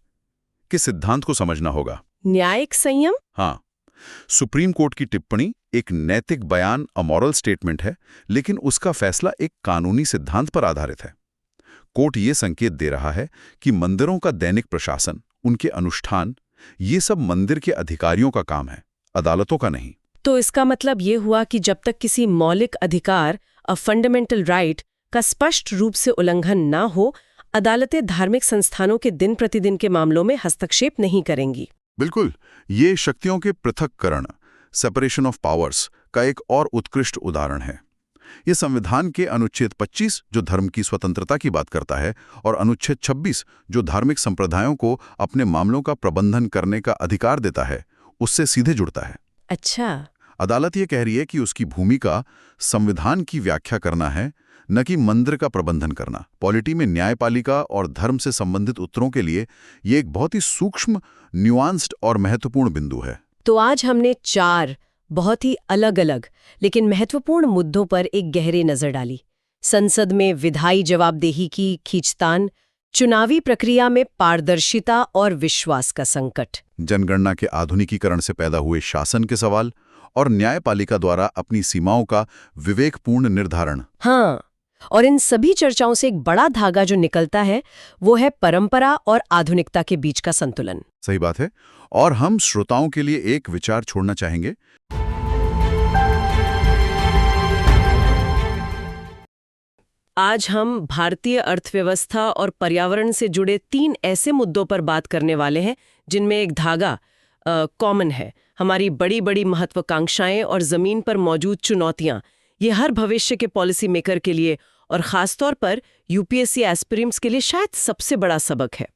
के सिद्धांत को समझना होगा। न्यायिक संयम? हाँ, सुप्रीम कोर्ट की टिप्पणी एक नैतिक बयान, अमॉरल स्टेटमेंट है, लेकिन उसका फैसला एक कानूनी सिद्धांत पर आधारित है। कोर्ट ये संकेत दे रहा है कि मंदिरों का दैनिक प्रशासन, उनके अनुष्ठान, ये सब मंदिर के अधिकारियों का काम है, अदालतों का नहीं। तो इसका मतलब ये हुआ कि जब तक किसी मौलिक अधिकार, अ फंडामेंटल राइट, का स्पष्ट रूप से उल्लंघन ना हो, अदालतें धार्मिक संस्थानों के दिन प्रतिदिन के मामलों में हस्तक्षेप नहीं करेंगी। बिल्कुल, ये शक्तियों के पृथक्करण, सेपरेशन ऑफ पावर्स का एक और उत्कृष्ट उदाहरण है। ये संविधान के अनुच्छेद 25 जो धर्म की स्वतंत्रता की बात करता है और अनुच्छेद 26 जो धार्मिक संप्रदायों को अपने मामलों का प्रबंधन करने का अधिकार देता है, उससे सीधे जुड़ता है। अच्छा। अदालत ये कह रही है कि उसकी भूमिका संविधान की व्याख्या करना है, न कि मंदिर का प्रबंधन करना। पॉलिटी में न्यायपालिका और धर्म से संबंधित उत्तरों के लिए ये एक बहुत ही सूक्ष्म, न्यूआंस्ड और महत्वपूर्ण बिंदु है। तो आज हमने 4 बहुत ही अलग-अलग लेकिन महत्वपूर्ण मुद्दों पर एक गहरी नजर डाली। संसद में विधायी जवाबदेही की खींचतान, चुनावी प्रक्रिया में पारदर्शिता और विश्वास का संकट, जनगणना के आधुनिकीकरण से पैदा हुए शासन के सवाल और न्यायपालिका द्वारा अपनी सीमाओं का विवेकपूर्ण निर्धारण। हाँ, और इन सभी चर्चाओं से एक बड़ा धागा जो निकलता है वो है परंपरा और आधुनिकता के बीच का संतुलन। सही बात है। और हम श्रोताओं के लिए एक विचार छोड़ना चाहेंगे। आज हम भारतीय अर्थव्यवस्था और पर्यावरण से जुड़े 3 ऐसे मुद्दों पर बात करने वाले हैं जिनमें एक धागा कॉमन है। हमारी बड़ी बड़ी महत्वाकांक्षाएं और जमीन पर मौजूद चुनौतियां, ये हर भविष्य के पॉलिसी मेकर के लिए और खासतौर पर यूपीएससी एस्पिरेंट्स के लिए शायद सबसे बड़ा सबक है।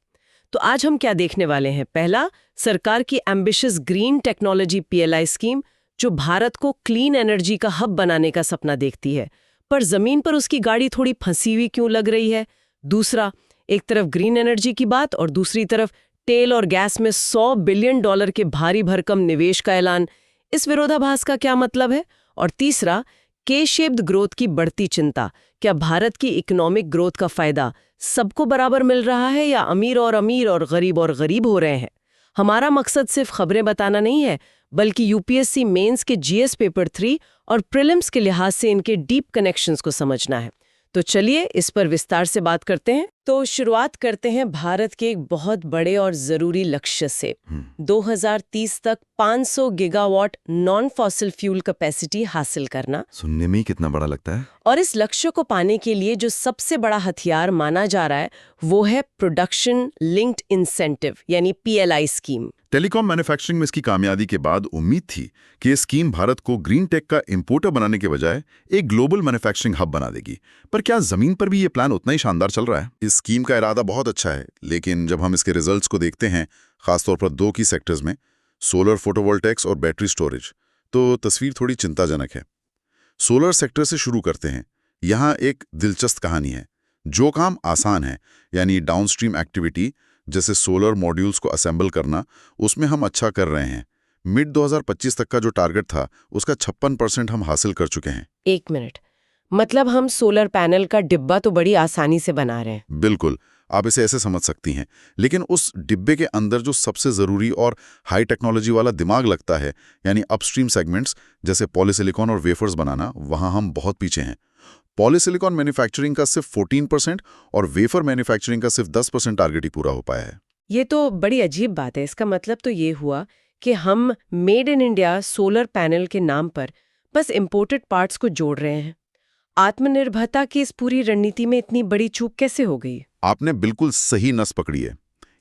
तो आज हम क्या देखने वाले हैं? पहला, सरकार की ambitious green technology PLI scheme, जो भारत को क्लीन एनर्जी का हब बनाने का सपना देखती है, पर जमीन पर उसकी गाड़ी थोड़ी फंसी हुई क्यों लग रही है? दूसरा, एक तरफ ग्रीन एनर्जी की बात और दूसरी तरफ तेल और गैस में $100 बिलियन के भारी भरकम निवेश का ऐलान। इस विरोधाभास का क्या मतलब है? और तीसरा, के-शेप्ड ग्रोथ की बढ़ती चिंता। क्या भारत की इकोनॉमिक ग्रोथ का फायदा सबको बराबर मिल रहा है या अमीर और गरीब हो रहे हैं? हमारा मकसद सिर्फ खबरें बताना नहीं है, बल्कि यूपीएससी मेंस के जीएस पेपर 3 और प्रीलिम्स के लिहाज से इनके डीप कनेक्शंस को समझना है। तो चलिए इस पर विस्तार से बात करते हैं। तो शुरुआत करते हैं भारत के एक बहुत बड़े और जरूरी लक्ष्य से। 2030 तक 500 gigawatt non fossil fuel capacity हासिल करना। सुनने में ही कितना बड़ा लगता है। और इस लक्ष्य को पाने के लिए जो सबसे बड़ा हथियार माना जा रहा है वो है प्रोडक्शन लिंक्ड इंसेंटिव यानी पीएलआई स्कीम। टेलीकॉम मैन्युफैक्चरिंग में इसकी कामयाबी के बाद उम्मीद थी कि ये स्कीम भारत को ग्रीन टेक का इंपोर्टर बनाने के बजाय एक ग्लोबल मैन्युफैक्चरिंग हब बना देगी। पर क्या जमीन पर भी ये प्लान उतना ही शानदार चल रहा है? इस स्कीम का इरादा बहुत अच्छा है, लेकिन जब हम इसके रिजल्ट्स को देखते हैं, खासतौर पर 2 की सेक्टर्स में, सोलर फोटोवोल्टेक्स और बैटरी स्टोरेज, तो तस्वीर थोड़ी चिंताजनक है। सोलर सेक्टर से शुरू करते हैं। यहाँ एक दिलचस्प कहानी है। जो काम आसान है, यानी डाउनस्ट्रीम एक्टिविटी जैसे सोलर मॉड्यूल्स को असेंबल करना, उसमें हम अच्छा कर रहे हैं। मिड 2025 तक का जो टारगेट था, उसका 56% हम हासिल कर चुके हैं। 1 मिनट, मतलब हम सोलर पैनल का डिब्बा तो बड़ी आसानी से बना रहे हैं। बिल्कुल, आप इसे ऐसे समझ सकती हैं। लेकिन उस डिब्बे के अंदर जो सबसे ज़रूरी और हाई टेक्नोलॉजी वाला दिमाग लगता है, यानी अपस्ट्रीम सेगमेंट्स जैसे पॉलीसिलिकॉन और वेफर्स बनाना, वहाँ हम बहुत पीछे हैं। पॉलीसिलिकॉन मैन्युफैक्चरिंग का सिर्फ 14% और वेफर मैन्युफैक्चरिंग का सिर्फ 10% टारगेट ही पूरा हो पाया है। ये तो बड़ी अजीब बात है। इसका मतलब तो ये हुआ कि हम made in India solar panel के नाम पर बस इंपोर्टेड पार्ट्स को जोड़ रहे हैं। आत्मनिर्भरता की इस पूरी रणनीति में इतनी बड़ी चूक कैसे हो गई? आपने बिल्कुल सही नस पकड़ी है।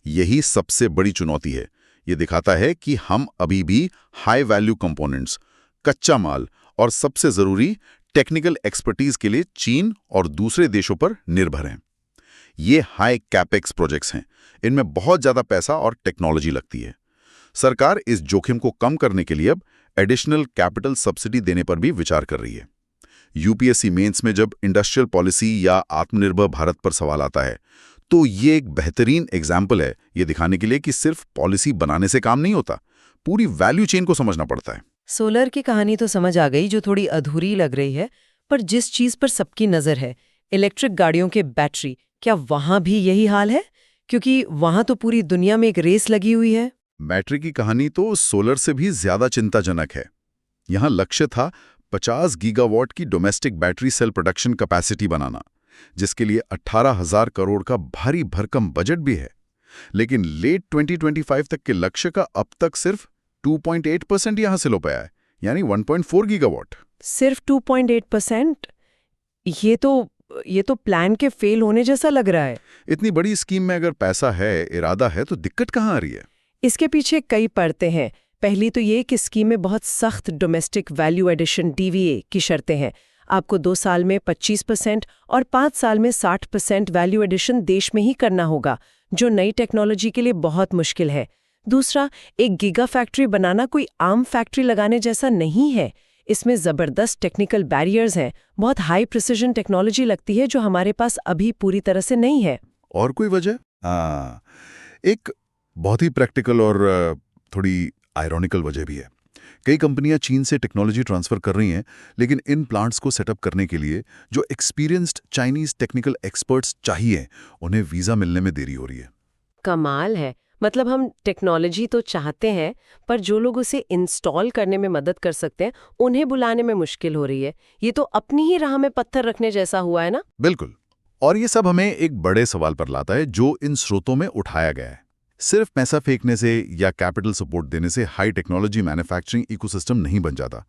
यही सबसे बड़ी चुनौती है। ये दिखाता है कि हम अभी भी हाई वैल्यू कंपोनेंट्स, कच्चा माल और सबसे जरूरी टेक्निकल एक्सपर्टीज के लिए चीन और दूसरे देशों पर निर्भर हैं। ये हाई कैपेक्स प्रोजेक्ट्स हैं। इनमें बहुत ज्यादा पैसा और टेक्नोलॉजी लगती है। सरकार इस जोखिम को कम करने के लिए अब एडिशनल कैपिटल सब्सिडी देने पर भी विचार कर रही है। यूपीएससी मेंस में जब इंडस्ट्रियल पॉलिसी या आत्मनिर्भर भारत पर सवाल आता है, तो ये एक बेहतरीन एग्जाम्पल है, ये दिखाने के लिए कि सिर्फ पॉलिसी बनाने से काम नहीं होता, पूरी वैल्यू चेन को समझना पड़ता है। सोलर की कहानी तो समझ आ गई, जो थोड़ी अधूरी लग रही है। पर जिस चीज पर सबकी नजर है, इलेक्ट्रिक गाड़ियों के बैटरी, क्या वहां भी यही हाल है? क्योंकि वहां तो पूरी दुनिया में एक रेस लगी हुई है। बैटरी की कहानी तो सोलर से भी ज्यादा चिंताजनक है। यहां लक्ष्य था 50 गीगावाट की domestic battery cell production capacity बनाना, जिसके लिए 18,000 करोड़ का भारी भरकम बजट भी है। लेकिन लेट 2025 तक के लक्ष्य का अब तक सिर्फ 2.8% ही हासिल हो पाया है, यानी 1.4 गीगावाट। सिर्फ 2.8%? ये तो प्लान के फेल होने जैसा लग रहा है। इतनी बड़ी स्कीम में अगर पैसा है, इरादा है, तो दिक्कत कहाँ आ रही है? इसके पीछे कई परतें हैं। पहली तो ये कि स्कीम में बहुत सख्त डोमेस्टिक वैल्यू एडिशन डीवीए की शर्तें हैं। आपको 2 साल में 25% और 5 साल में 60% वैल्यू एडिशन देश में ही करना होगा, जो नई टेक्नोलॉजी के लिए बहुत मुश्किल है। दूसरा, एक गीगा फैक्ट्री बनाना कोई आम फैक्ट्री लगाने जैसा नहीं है। इसमें ज़बरदस्त टेक्निकल बैरियर्स हैं, बहुत हाई प्रिसिजन टेक्नोलॉजी लगती है जो हमारे पास अभी पूरी तरह से नहीं है। और कोई वजह? हाँ, एक बहुत ही प्रैक्टिकल और थोड़ी आयरॉनिकल वजह भी है। कई कंपनियां चीन से टेक्नोलॉजी ट्रांसफर कर रही हैं, लेकिन इन प्लांट्स को सेटअप करने के लिए जो एक्सपीरियंस्ड चाइनीज टेक्निकल एक्सपर्ट्स चाहिए, उन्हें वीजा मिलने में देरी हो रही है। कमाल है। मतलब हम टेक्नोलॉजी तो चाहते हैं, पर जो लोग उसे इंस्टॉल करने में मदद कर सकते हैं, उन्हें बुलाने में मुश्किल हो रही है। ये तो अपनी ही राह में पत्थर रखने जैसा हुआ है ना? बिल्कुल। और ये सब हमें एक बड़े सवाल पर लाता है जो इन स्रोतों में उठाया गया है। सिर्फ पैसा फेंकने से या कैपिटल सपोर्ट देने से हाई टेक्नोलॉजी मैन्युफैक्चरिंग इकोसिस्टम नहीं बन जाता।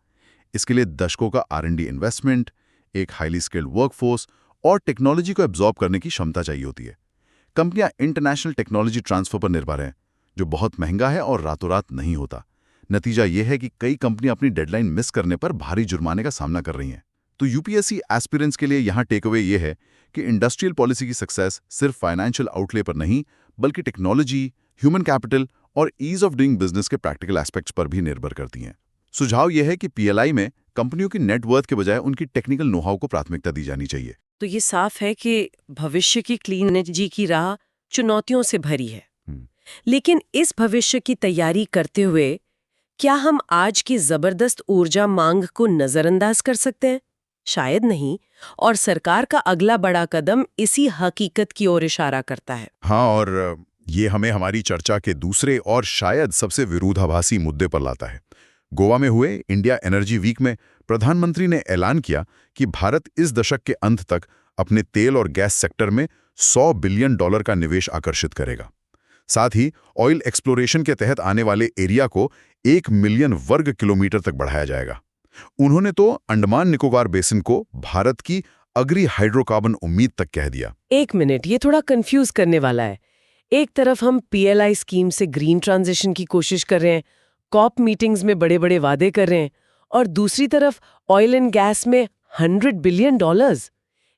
इसके लिए दशकों का R&D इन्वेस्टमेंट, एक हाईली स्किल्ड वर्कफोर्स और टेक्नोलॉजी को एब्जॉर्ब करने की क्षमता चाहिए होती है। कंपनियां इंटरनेशनल टेक्नोलॉजी ट्रांसफर पर निर्भर हैं, जो बहुत महंगा है और रातों रात नहीं होता। नतीजा यह है कि कई कंपनियां अपनी डेडलाइन मिस करने पर भारी जुर्माने का सामना कर रही हैं। तो यूपीएससी एस्पिरेंट्स के लिए यहाँ टेकअवे ये है कि इंडस्ट्रियल पॉलिसी की सक्सेस सिर्फ फाइनेंशियल आउटले पर नहीं, बल्कि टेक्नोलॉजी, ह्यूमन कैपिटल और ईज ऑफ डूइंग बिजनेस के प्रैक्टिकल एस्पेक्ट्स पर भी निर्भर करती हैं। सुझाव यह है कि पीएलआई में कंपनियों की नेटवर्थ के बजाय उनकी टेक्निकल नो-हाउ को प्राथमिकता दी जानी चाहिए। तो ये साफ है कि भविष्य की क्लीन एनर्जी की राह चुनौतियों से भरी है। लेकिन इस भविष्य की तैयारी करते हुए क्या हम आज की जबरदस्त ऊर्जा मांग को नजरअंदाज कर सकते हैं? शायद नहीं। और सरकार का अगला बड़ा कदम इसी हकीकत की ओर इशारा करता है। हाँ, और ये हमें हमारी चर्चा के दूसरे और शायद सबसे विरोधाभासी मुद्दे पर लाता है। गोवा में हुए इंडिया एनर्जी वीक में प्रधानमंत्री ने ऐलान किया कि भारत इस दशक के अंत तक अपने तेल और गैस सेक्टर में $100 बिलियन का निवेश आकर्षित करेगा। साथ ही ऑयल एक्सप्लोरेशन के तहत आने वाले एरिया को 1 मिलियन वर्ग किलोमीटर तक बढ़ाया जाएगा। उन्होंने तो अंडमान निकोबार बेसिन को भारत की अग्री हाइड्रोकार्बन उम्मीद तक कह दिया। एक मिनट, ये थोड़ा कंफ्यूज करने वाला है। एक तरफ हम पीएलआई स्कीम से ग्रीन ट्रांजिशन की कोशिश कर रहे हैं, कॉप मीटिंग्स में बड़े बड़े वादे कर रहे हैं, और दूसरी तरफ ऑयल एंड गैस में $100 बिलियन।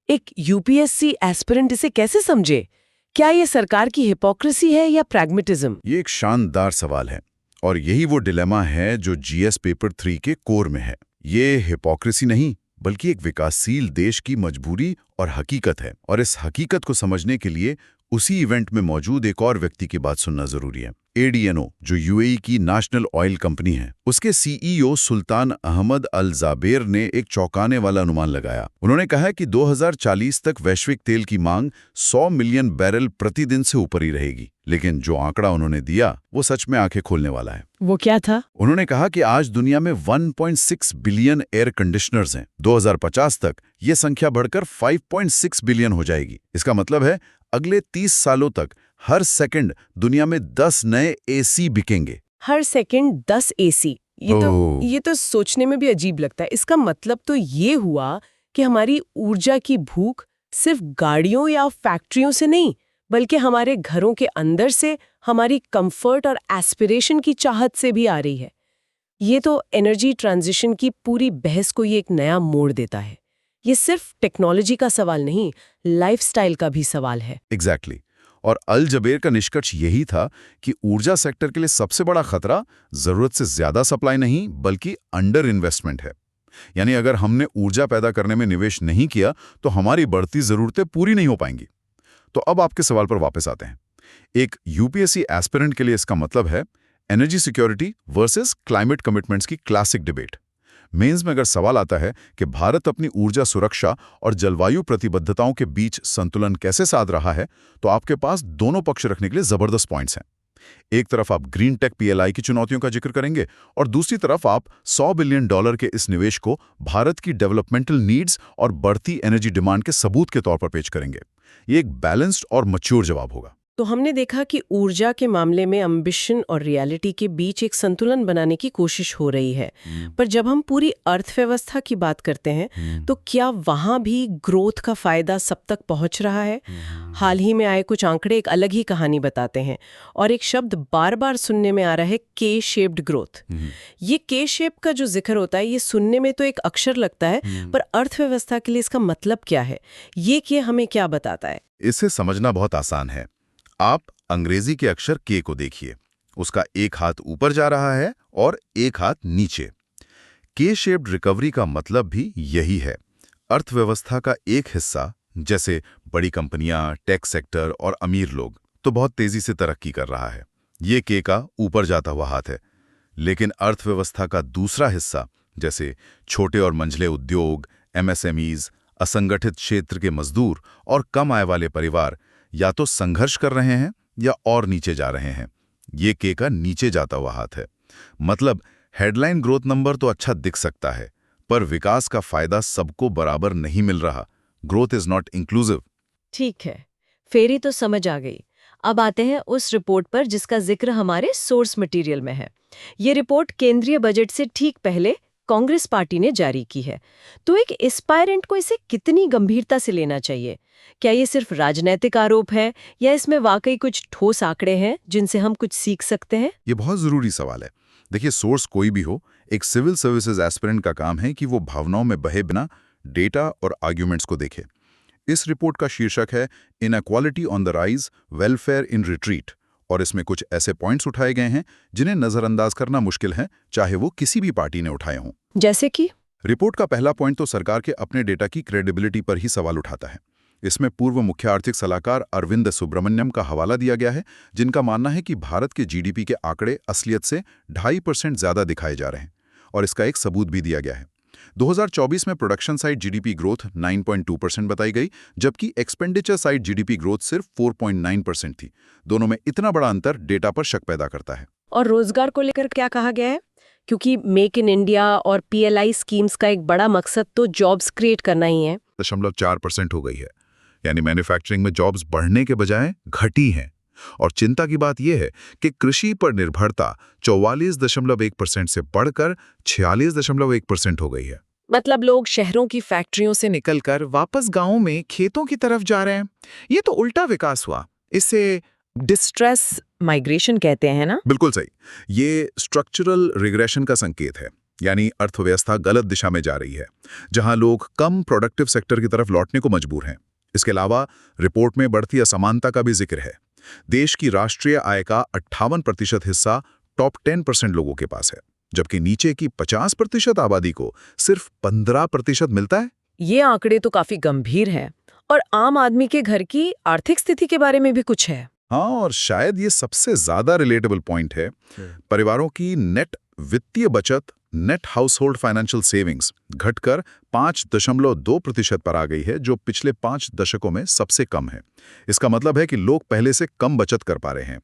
एक यूपीएससी एस्पिरेंट इसे कैसे समझे? क्या ये सरकार की हिपोक्रेसी है या प्रैग्मेटिज्म? ये एक शानदार सवाल है, और यही वो डिलेमा है जो जीएस पेपर 3 के कोर में है। ये हिपोक्रेसी नहीं, बल्कि एक विकासशील देश की मजबूरी और हकीकत है। और इस हकीकत को समझने के लिए उसी इवेंट में मौजूद एक और व्यक्ति की बात सुनना जरूरी है। ADNO, जो यूएई की नेशनल ऑयल कंपनी है, उसके CEO सुल्तान अहमद अल जाबेर ने एक चौंकाने वाला अनुमान लगाया। उन्होंने कहा कि 2040 तक वैश्विक तेल की मांग 100 मिलियन बैरल प्रतिदिन से ऊपर ही रहेगी। लेकिन जो आंकड़ा उन्होंने दिया वो सच में आंखें खोलने वाला है। वो क्या था? उन्होंने कहा कि आज दुनिया में 1.6 बिलियन एयर कंडीशनर्स हैं। 2050 तक ये संख्या बढ़कर 5.6 बिलियन हो जाएगी। इसका मतलब है अगले 30 सालों तक हर सेकंड दुनिया में 10 नए AC बिकेंगे। हर सेकंड 10 AC? ये तो सोचने में भी अजीब लगता है। इसका मतलब तो ये हुआ कि हमारी ऊर्जा की भूख सिर्फ गाड़ियों या फैक्ट्रियों से नहीं, बल्कि हमारे घरों के अंदर से, हमारी कंफर्ट और एस्पिरेशन की चाहत से भी आ रही है। ये तो एनर्जी ट्रांजिशन की पूरी बहस को ये एक नया मोड़ देता है। ये सिर्फ टेक्नोलॉजी का सवाल नहीं, लाइफस्टाइल का भी सवाल है। एग्जैक्टली। और अल जबेर का निष्कर्ष यही था कि ऊर्जा सेक्टर के लिए सबसे बड़ा खतरा जरूरत से ज्यादा सप्लाई नहीं, बल्कि अंडर इन्वेस्टमेंट है। यानी अगर हमने ऊर्जा पैदा करने में निवेश नहीं किया तो हमारी बढ़ती जरूरतें पूरी नहीं हो पाएंगी। तो अब आपके सवाल पर वापस आते हैं। एक यूपीएससी एस्पिरेंट के लिए इसका मतलब है energy security versus climate commitments की क्लासिक डिबेट। मेंस में अगर सवाल आता है कि भारत अपनी ऊर्जा सुरक्षा और जलवायु प्रतिबद्धताओं के बीच संतुलन कैसे साध रहा है, तो आपके पास दोनों पक्ष रखने के लिए जबरदस्त पॉइंट्स हैं। एक तरफ आप ग्रीन टेक पीएलआई की चुनौतियों का जिक्र करेंगे और दूसरी तरफ आप $100 बिलियन के इस निवेश को भारत की डेवलपमेंटल नीड्स और बढ़ती एनर्जी डिमांड के सबूत के तौर पर पेश करेंगे। ये एक बैलेंस्ड और मैच्योर जवाब होगा। तो हमने देखा कि ऊर्जा के मामले में एम्बिशन और रियलिटी के बीच एक संतुलन बनाने की कोशिश हो रही है। पर जब हम पूरी अर्थव्यवस्था की बात करते हैं तो क्या वहां भी ग्रोथ का फायदा सब तक पहुंच रहा है? हाल ही में आए कुछ आंकड़े एक अलग ही कहानी बताते हैं, और एक शब्द बार बार सुनने में आ रहा है, के शेप्ड ग्रोथ। ये के शेप का जो जिक्र होता है, ये सुनने में तो एक अक्षर लगता है, पर अर्थव्यवस्था के लिए इसका मतलब क्या है? ये के हमें क्या बताता है? इसे समझना बहुत आसान है। आप अंग्रेजी के अक्षर के को देखिए। उसका एक हाथ ऊपर जा रहा है और एक हाथ नीचे। के शेप्ड रिकवरी का मतलब भी यही है। अर्थव्यवस्था का एक हिस्सा, जैसे बड़ी कंपनियां, टेक सेक्टर और अमीर लोग, तो बहुत तेजी से तरक्की कर रहा है। ये के का ऊपर जाता हुआ हाथ है। लेकिन अर्थव्यवस्था का दूसरा हिस्सा, जैसे छोटे और मंझले उद्योग, एमएसएमईज, असंगठित क्षेत्र के मजदूर और कम आय वाले परिवार, या तो संघर्ष कर रहे हैं या और नीचे जा रहे हैं। ये के का नीचे जाता हुआ हाथ है। मतलब हेडलाइन ग्रोथ नंबर तो अच्छा दिख सकता है, पर विकास का फायदा सबको बराबर नहीं मिल रहा। Growth is not inclusive. ठीक है, फेरी तो समझ आ गई। अब आते हैं उस रिपोर्ट पर जिसका जिक्र हमारे सोर्स मटेरियल में है। ये रिपोर्ट केंद्रीय बजट से ठीक पहले कांग्रेस पार्टी ने जारी की है। तो एक एस्पायरेंट को इसे कितनी गंभीरता से लेना चाहिए? क्या ये सिर्फ राजनीतिक आरोप है या इसमें वाकई कुछ ठोस आंकड़े हैं जिनसे हम कुछ सीख सकते हैं? ये बहुत जरूरी सवाल है। देखिए, सोर्स कोई भी हो, एक सिविल सर्विसेज एस्पिरेंट का काम है कि वो भावनाओं में बहे बिना डेटा और आर्ग्यूमेंट्स को देखे। इस रिपोर्ट का शीर्षक है inequality on the rise, welfare in retreat, और इसमें कुछ ऐसे पॉइंट्स उठाए गए हैं जिन्हें नजरअंदाज करना मुश्किल है, चाहे वो किसी भी पार्टी ने उठाए हों। जैसे कि रिपोर्ट का पहला पॉइंट तो सरकार के अपने डेटा की क्रेडिबिलिटी पर ही सवाल उठाता है। इसमें पूर्व मुख्य आर्थिक सलाहकार अरविंद सुब्रमण्यम का हवाला दिया गया है, जिनका मानना है कि भारत के जीडीपी के आंकड़े असलियत से 2.5% ज्यादा दिखाए जा रहे हैं, और इसका एक सबूत भी दिया गया है। 2024 में प्रोडक्शन साइड जीडीपी ग्रोथ 9.2% बताई गई, जबकि एक्सपेंडिचर साइड जीडीपी ग्रोथ सिर्फ 4.9% थी। दोनों में इतना बड़ा अंतर डेटा पर शक पैदा करता है। और रोजगार को लेकर क्या कहा गया है? क्योंकि मेक इन इंडिया और पीएलआई स्कीम्स का एक बड़ा मकसद तो जॉब्स क्रिएट करना ही है। 0.4% हो गई है, यानी मैन्युफैक्चरिंग में जॉब्स बढ़ने के बजाय घटी हैं। और चिंता की बात यह है कि कृषि पर निर्भरता 44.1% से बढ़कर 46.1% हो गई है। मतलब लोग शहरों की फैक्ट्रियों से निकलकर वापस गांवों में खेतों की तरफ जा रहे हैं। ये तो उल्टा विकास हुआ। इसे डिस्ट्रेस माइग्रेशन कहते हैं ना? बिल्कुल सही। ये स्ट्रक्चरल रिग्रेशन का संकेत है, यानी अर्थव्यवस्था गलत दिशा में जा रही है, जहां लोग कम प्रोडक्टिव सेक्टर की तरफ लौटने को मजबूर हैं। इसके अलावा रिपोर्ट में बढ़ती असमानता का भी जिक्र है। देश की राष्ट्रीय आय का 58% हिस्सा टॉप 10% लोगों के पास है, जबकि नीचे की 50% आबादी को सिर्फ 15% मिलता है। ये आंकड़े तो काफी गंभीर हैं। और आम आदमी के घर की आर्थिक स्थिति के बारे में भी कुछ है। हाँ, और शायद ये सबसे ज्यादा रिलेटेबल पॉइंट है। परिवारों की नेट वित्तीय बचत, नेट हाउसहोल्ड फाइनेंशियल सेविंग्स, घटकर 5.2% पर आ गई है, जो पिछले 5 दशकों में सबसे कम है। इसका मतलब है कि लोग पहले से कम बचत कर पा रहे हैं।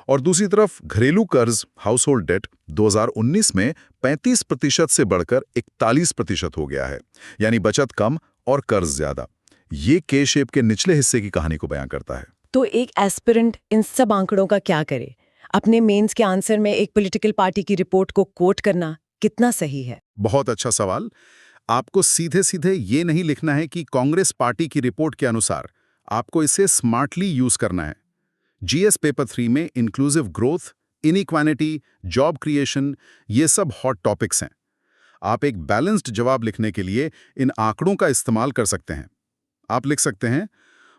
और दूसरी तरफ घरेलू कर्ज, हाउसहोल्ड डेट, 2019 में 35% से बढ़कर 41% हो गया है, यानी बचत कम और कर्ज ज्यादा। ये के शेप के निचले हिस्से की कहानी को बयां करता है। तो एक एस्पिरेंट इन सब आंकड़ों का क्या करे? अपने मेंस के आंसर में एक पॉलिटिकल पार्टी की रिपोर्ट को कोट करना कितना सही है? बहुत अच्छा सवाल। आपको सीधे सीधे ये नहीं लिखना है कि कांग्रेस पार्टी की रिपोर्ट के अनुसार, आपको इसे स्मार्टली यूज करना है। जीएस पेपर 3 में inclusive growth, inequality, job creation, ये सब हॉट टॉपिक्स हैं। आप एक बैलेंस्ड जवाब लिखने के लिए इन आंकड़ों का इस्तेमाल कर सकते हैं। आप लिख सकते हैं,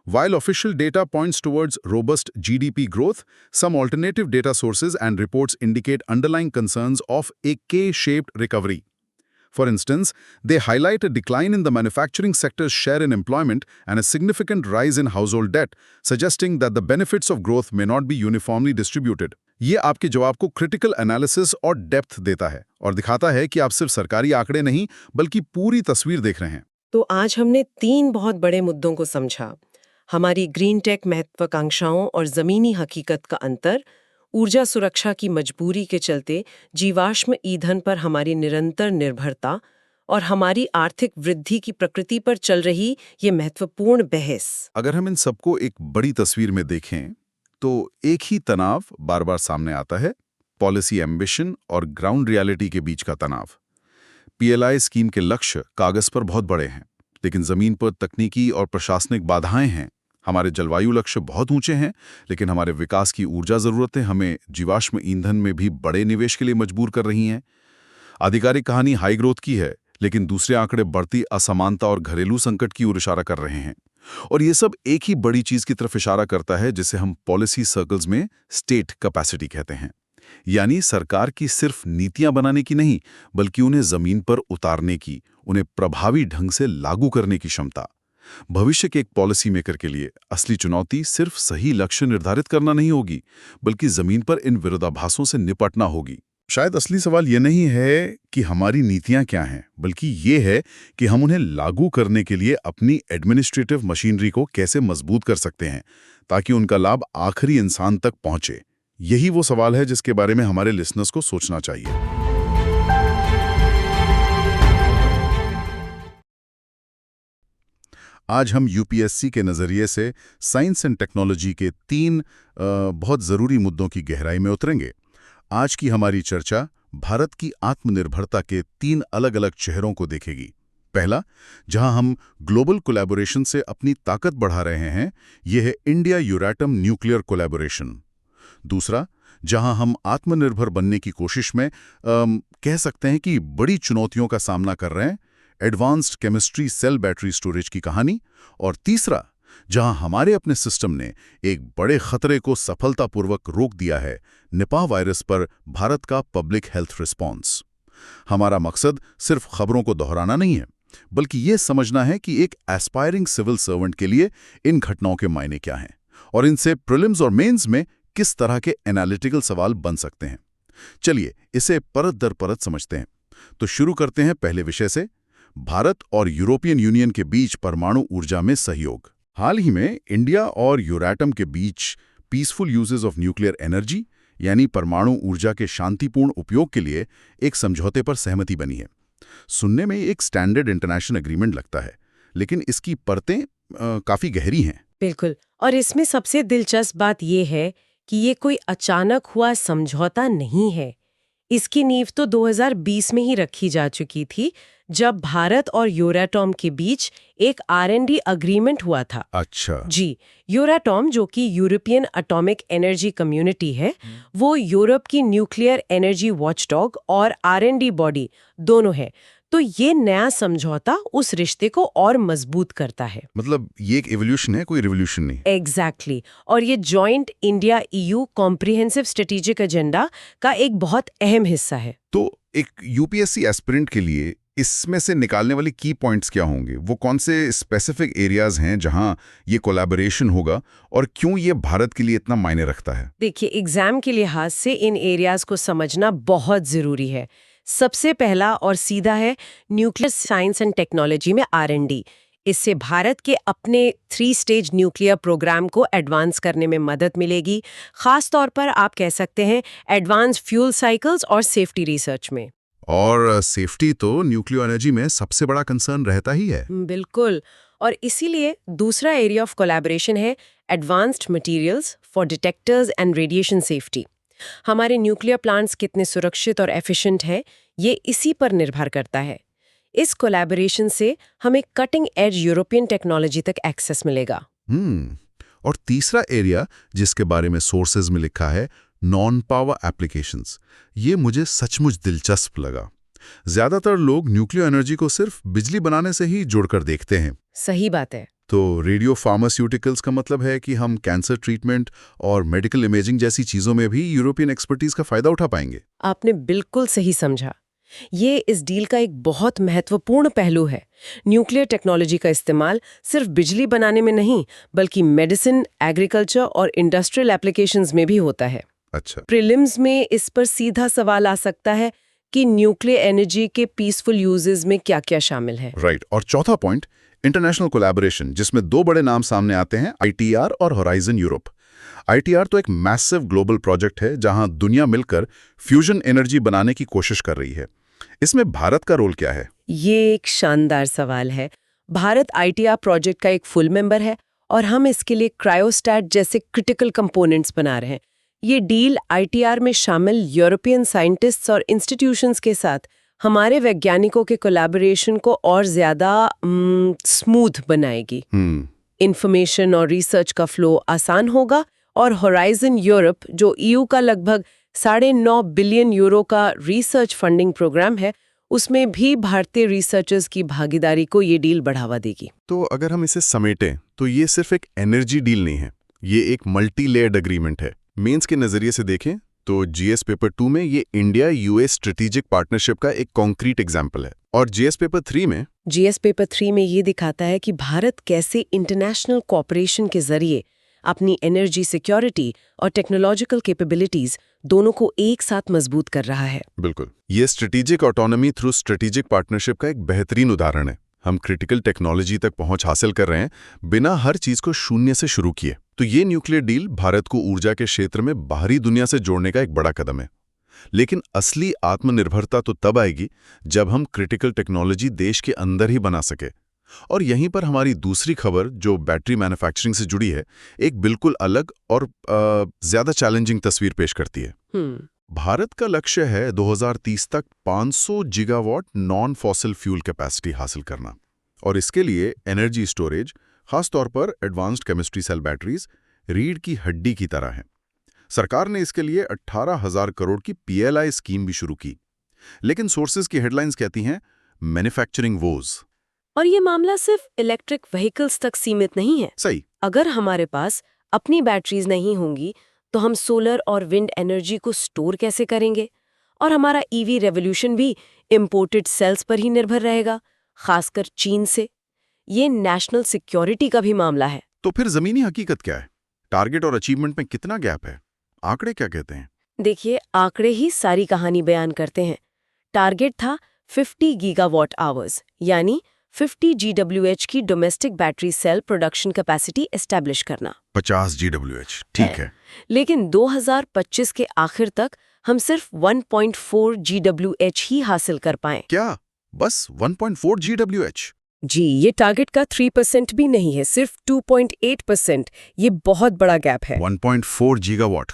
While official data points towards robust GDP growth, some alternative data sources and reports indicate underlying concerns of a K-shaped recovery. For instance, they highlight a decline in the manufacturing sector's share in employment and a significant rise in household debt, suggesting that the benefits of growth may not be uniformly distributed. ये आपके जवाब को critical analysis और depth देता है और दिखाता है कि आप सिर्फ सरकारी आंकड़े नहीं, बल्कि पूरी तस्वीर देख रहे हैं। तो आज हमने 3 बहुत बड़े मुद्दों को समझा। हमारी ग्रीन टेक महत्वाकांक्षाओं और ज़मीनी हकीकत का अंतर, ऊर्जा सुरक्षा की मजबूरी के चलते जीवाश्म ईंधन पर हमारी निरंतर निर्भरता और हमारी आर्थिक वृद्धि की प्रकृति पर चल रही ये महत्वपूर्ण बहस। अगर हम इन सबको एक बड़ी तस्वीर में देखें तो एक ही तनाव बार बार सामने आता है, पॉलिसी एम्बिशन और ग्राउंड रियलिटी के बीच का तनाव। पीएलआई स्कीम के लक्ष्य कागज पर बहुत बड़े हैं, लेकिन जमीन पर तकनीकी और प्रशासनिक बाधाएं हैं। हमारे जलवायु लक्ष्य बहुत ऊंचे हैं, लेकिन हमारे विकास की ऊर्जा जरूरतें हमें जीवाश्म ईंधन में भी बड़े निवेश के लिए मजबूर कर रही हैं। आधिकारिक कहानी हाई ग्रोथ की है, लेकिन दूसरे आंकड़े बढ़ती असमानता और घरेलू संकट की ओर इशारा कर रहे हैं। और ये सब एक ही बड़ी चीज की तरफ इशारा करता है, जिसे हम पॉलिसी सर्कल्स में स्टेट कैपेसिटी कहते हैं। यानी सरकार की सिर्फ नीतियां बनाने की नहीं, बल्कि उन्हें जमीन पर उतारने की, उन्हें प्रभावी ढंग से लागू करने की क्षमता। भविष्य के एक पॉलिसी मेकर के लिए असली चुनौती सिर्फ सही लक्ष्य निर्धारित करना नहीं होगी, बल्कि जमीन पर इन विरोधाभासों से निपटना होगी। शायद असली सवाल ये नहीं है कि हमारी नीतियां क्या हैं, बल्कि ये है कि हम उन्हें लागू करने के लिए अपनी एडमिनिस्ट्रेटिव मशीनरी को कैसे मजबूत कर सकते हैं, ताकि उनका लाभ आखिरी इंसान तक पहुंचे। यही वो सवाल है जिसके बारे में हमारे लिसनर्स को सोचना चाहिए। आज हम यूपीएससी के नज़रिए से साइंस एंड टेक्नोलॉजी के 3 बहुत ज़रूरी मुद्दों की गहराई में उतरेंगे। आज की हमारी चर्चा भारत की आत्मनिर्भरता के 3 अलग-अलग चेहरों को देखेगी। पहला, जहां हम ग्लोबल कोलैबोरेशन से अपनी ताकत बढ़ा रहे हैं, यह है इंडिया यूरेटम न्यूक्लियर कोलैबोरेशन। दूसरा, जहां हम आत्मनिर्भर बनने की कोशिश में कह सकते हैं कि बड़ी चुनौतियों का सामना कर रहे हैं, advanced chemistry cell battery storage की कहानी। और तीसरा, जहां हमारे अपने सिस्टम ने एक बड़े खतरे को सफलतापूर्वक रोक दिया है, निपाह वायरस पर भारत का पब्लिक हेल्थ रिस्पॉन्स। हमारा मकसद सिर्फ खबरों को दोहराना नहीं है, बल्कि ये समझना है कि एक एस्पायरिंग सिविल सर्वेंट के लिए इन घटनाओं के मायने क्या हैं और इनसे प्रीलिम्स और मेंस में किस तरह के एनालिटिकल सवाल बन सकते हैं। चलिए इसे परत दर परत समझते हैं। तो शुरू करते हैं पहले विषय से, भारत और यूरोपियन यूनियन के बीच परमाणु ऊर्जा में सहयोग। हाल ही में इंडिया और यूरेटम के बीच peaceful uses of nuclear energy यानी परमाणु ऊर्जा के शांतिपूर्ण उपयोग के लिए एक समझौते पर सहमति बनी है। सुनने में एक स्टैंडर्ड इंटरनेशनल एग्रीमेंट लगता है, लेकिन इसकी परतें काफी गहरी हैं। बिल्कुल, और इसमें सबसे दिलचस्प बात यह है कि ये कोई अचानक हुआ समझौता नहीं है। इसकी नींव तो 2020 में ही रखी जा चुकी थी, जब भारत और यूरेटम के बीच एक R&D अग्रीमेंट हुआ था। अच्छा जी, यूरेटम जो कि यूरोपियन एटॉमिक एनर्जी कम्युनिटी है, वो यूरोप की न्यूक्लियर एनर्जी वॉचडॉग और R&D बॉडी दोनों है। तो ये नया समझौता उस रिश्ते को और मजबूत करता है। मतलब ये एक एवोल्यूशन है, कोई रिवोल्यूशन नहीं। एग्जैक्टली और ये joint India EU comprehensive strategic agenda का एक बहुत अहम हिस्सा है। तो एक यूपीएससी एस्पिरेंट के लिए इसमें से निकालने वाले की पॉइंट्स क्या होंगे? वो कौन से स्पेसिफिक एरियाज हैं जहां ये कोलैबोरेशन होगा और क्यों ये भारत के लिए इतना मायने रखता है? देखिए, एग्जाम के लिहाज से इन एरियाज को समझना बहुत जरूरी है। सबसे पहला और सीधा है न्यूक्लियर साइंस एंड टेक्नोलॉजी में R&D। इससे भारत के अपने 3 स्टेज न्यूक्लियर प्रोग्राम को एडवांस करने में मदद मिलेगी, खास तौर पर आप कह सकते हैं एडवांस फ्यूल साइकिल्स और सेफ्टी रिसर्च में। और सेफ्टी तो न्यूक्लियर एनर्जी में सबसे बड़ा कंसर्न रहता ही है। बिल्कुल, और इसीलिए दूसरा एरिया ऑफ कोलैबोरेशन है advanced materials for detectors and radiation safety. हमारे न्यूक्लियर प्लांट्स कितने सुरक्षित और एफिशिएंट हैं, ये इसी पर निर्भर करता है। इस कोलैबोरेशन से हमें कटिंग एज यूरोपियन टेक्नोलॉजी तक एक्सेस मिलेगा। और तीसरा एरिया जिसके बारे में सोर्सेज में लिखा है नॉन पावर एप्लीकेशंस, ये मुझे सचमुच दिलचस्प लगा। ज्यादातर लोग न्यूक्लियर एनर्जी को सिर्फ बिजली बनाने से ही जोड़कर देखते हैं। सही बात है। तो रेडियो फार्मास्यूटिकल्स का मतलब है कि हम कैंसर ट्रीटमेंट और मेडिकल इमेजिंग जैसी चीजों में भी यूरोपियन एक्सपर्टीज का फायदा उठा पाएंगे। आपने बिल्कुल सही समझा। ये इस डील का एक बहुत महत्वपूर्ण पहलू है। न्यूक्लियर टेक्नोलॉजी का इस्तेमाल सिर्फ बिजली बनाने में नहीं, बल्कि मेडिसिन, एग्रीकल्चर और इंडस्ट्रियल एप्लीकेशंस में भी होता है। अच्छा, प्रीलिम्स में इस पर सीधा सवाल आ सकता है कि न्यूक्लियर एनर्जी के पीसफुल यूजेस में क्या-क्या शामिल है। राइट। और चौथा पॉइंट, इंटरनेशनल कोलैबोरेशन, जिसमें 2 बड़े नाम सामने आते हैं, ITR और होराइजन यूरोप। ITR तो एक मैसिव ग्लोबल प्रोजेक्ट है जहां दुनिया मिलकर फ्यूजन एनर्जी बनाने की कोशिश कर रही है। इसमें भारत का रोल क्या है? ये एक शानदार सवाल है। भारत ITR प्रोजेक्ट का एक फुल मेंबर है और हम इसके लिए क्रायोस्टैट जैसे क्रिटिकल कंपोनेंट्स बना रहे हैं। ये डील ITR में शामिल यूरोपियन साइंटिस्ट्स और इंस्टीट्यूशंस के साथ हमारे वैज्ञानिकों के कोलैबोरेशन को और ज्यादा स्मूथ बनाएगी। इंफॉर्मेशन और रिसर्च का फ्लो आसान होगा और होराइजन यूरोप, जो EU का लगभग 9.5 बिलियन यूरो का रिसर्च फंडिंग प्रोग्राम है, उसमें भी भारतीय रिसर्चर्स की भागीदारी को ये डील बढ़ावा देगी। तो अगर हम इसे समेटें तो ये सिर्फ एक एनर्जी डील नहीं है, ये एक मल्टी लेयर्ड एग्रीमेंट है। मेंस के नजरिए से देखें तो जीएस पेपर 2 में ये इंडिया यूएस स्ट्रेटेजिक पार्टनरशिप का एक कॉन्क्रीट एग्जाम्पल है। और जीएस पेपर 3 में जीएस पेपर 3 में ये दिखाता है कि भारत कैसे इंटरनेशनल कोऑपरेशन के जरिए अपनी एनर्जी सिक्योरिटी और टेक्नोलॉजिकल कैपेबिलिटीज दोनों को एक साथ मजबूत कर रहा है। बिल्कुल, ये strategic autonomy through strategic partnership का एक बेहतरीन उदाहरण है। हम क्रिटिकल टेक्नोलॉजी तक पहुंच हासिल कर रहे हैं बिना हर चीज को शून्य से शुरू किए। तो ये न्यूक्लियर डील भारत को ऊर्जा के क्षेत्र में बाहरी दुनिया से जोड़ने का एक बड़ा कदम है। लेकिन असली आत्मनिर्भरता तो तब आएगी जब हम क्रिटिकल टेक्नोलॉजी देश के अंदर ही बना सके। और यहीं पर हमारी दूसरी खबर जो बैटरी मैन्युफैक्चरिंग से जुड़ी है, एक बिल्कुल अलग और ज्यादा चैलेंजिंग तस्वीर पेश करती है। भारत का लक्ष्य है 2030 तक 500 gigawatt non fossil fuel capacity हासिल करना। और इसके लिए एनर्जी स्टोरेज, खासतौर पर एडवांस्ड केमिस्ट्री सेल बैटरीज, रीढ़ की हड्डी की तरह हैं। सरकार ने इसके लिए 18,000 करोड़ की PLI स्कीम भी शुरू की। लेकिन सोर्सेज की हेडलाइंस कहती हैं मैन्युफैक्चरिंग वोज। और ये मामला सिर्फ इलेक्ट्रिक व्हीकल्स तक सीमित नहीं है। सही। अगर हमारे पास अपनी बैटरीज नहीं होंगी तो हम सोलर और विंड एनर्जी को स्टोर कैसे करेंगे? और हमारा EV रेवोल्यूशन भी इंपोर्टेड सेल्स पर ही निर्भर रहेगा, खासकर चीन से। ये नेशनल सिक्योरिटी का भी मामला है। तो फिर जमीनी हकीकत क्या है? टारगेट और अचीवमेंट में कितना गैप है? आंकड़े क्या कहते हैं? देखिए, आंकड़े ही सारी कहानी बयान करते हैं। टारगेट था 50 गीगावाट आवर्स, यानी 50 GWH की domestic battery cell production capacity establish करना। 50 GWH, ठीक है। लेकिन 2025 के आखिर तक हम सिर्फ 1.4 GWH ही हासिल कर पाएं। क्या? बस 1.4 GWH? जी, ये टारगेट का 3% भी नहीं है, सिर्फ 2.8%। ये बहुत बड़ा गैप है। 1.4 गीगावाट।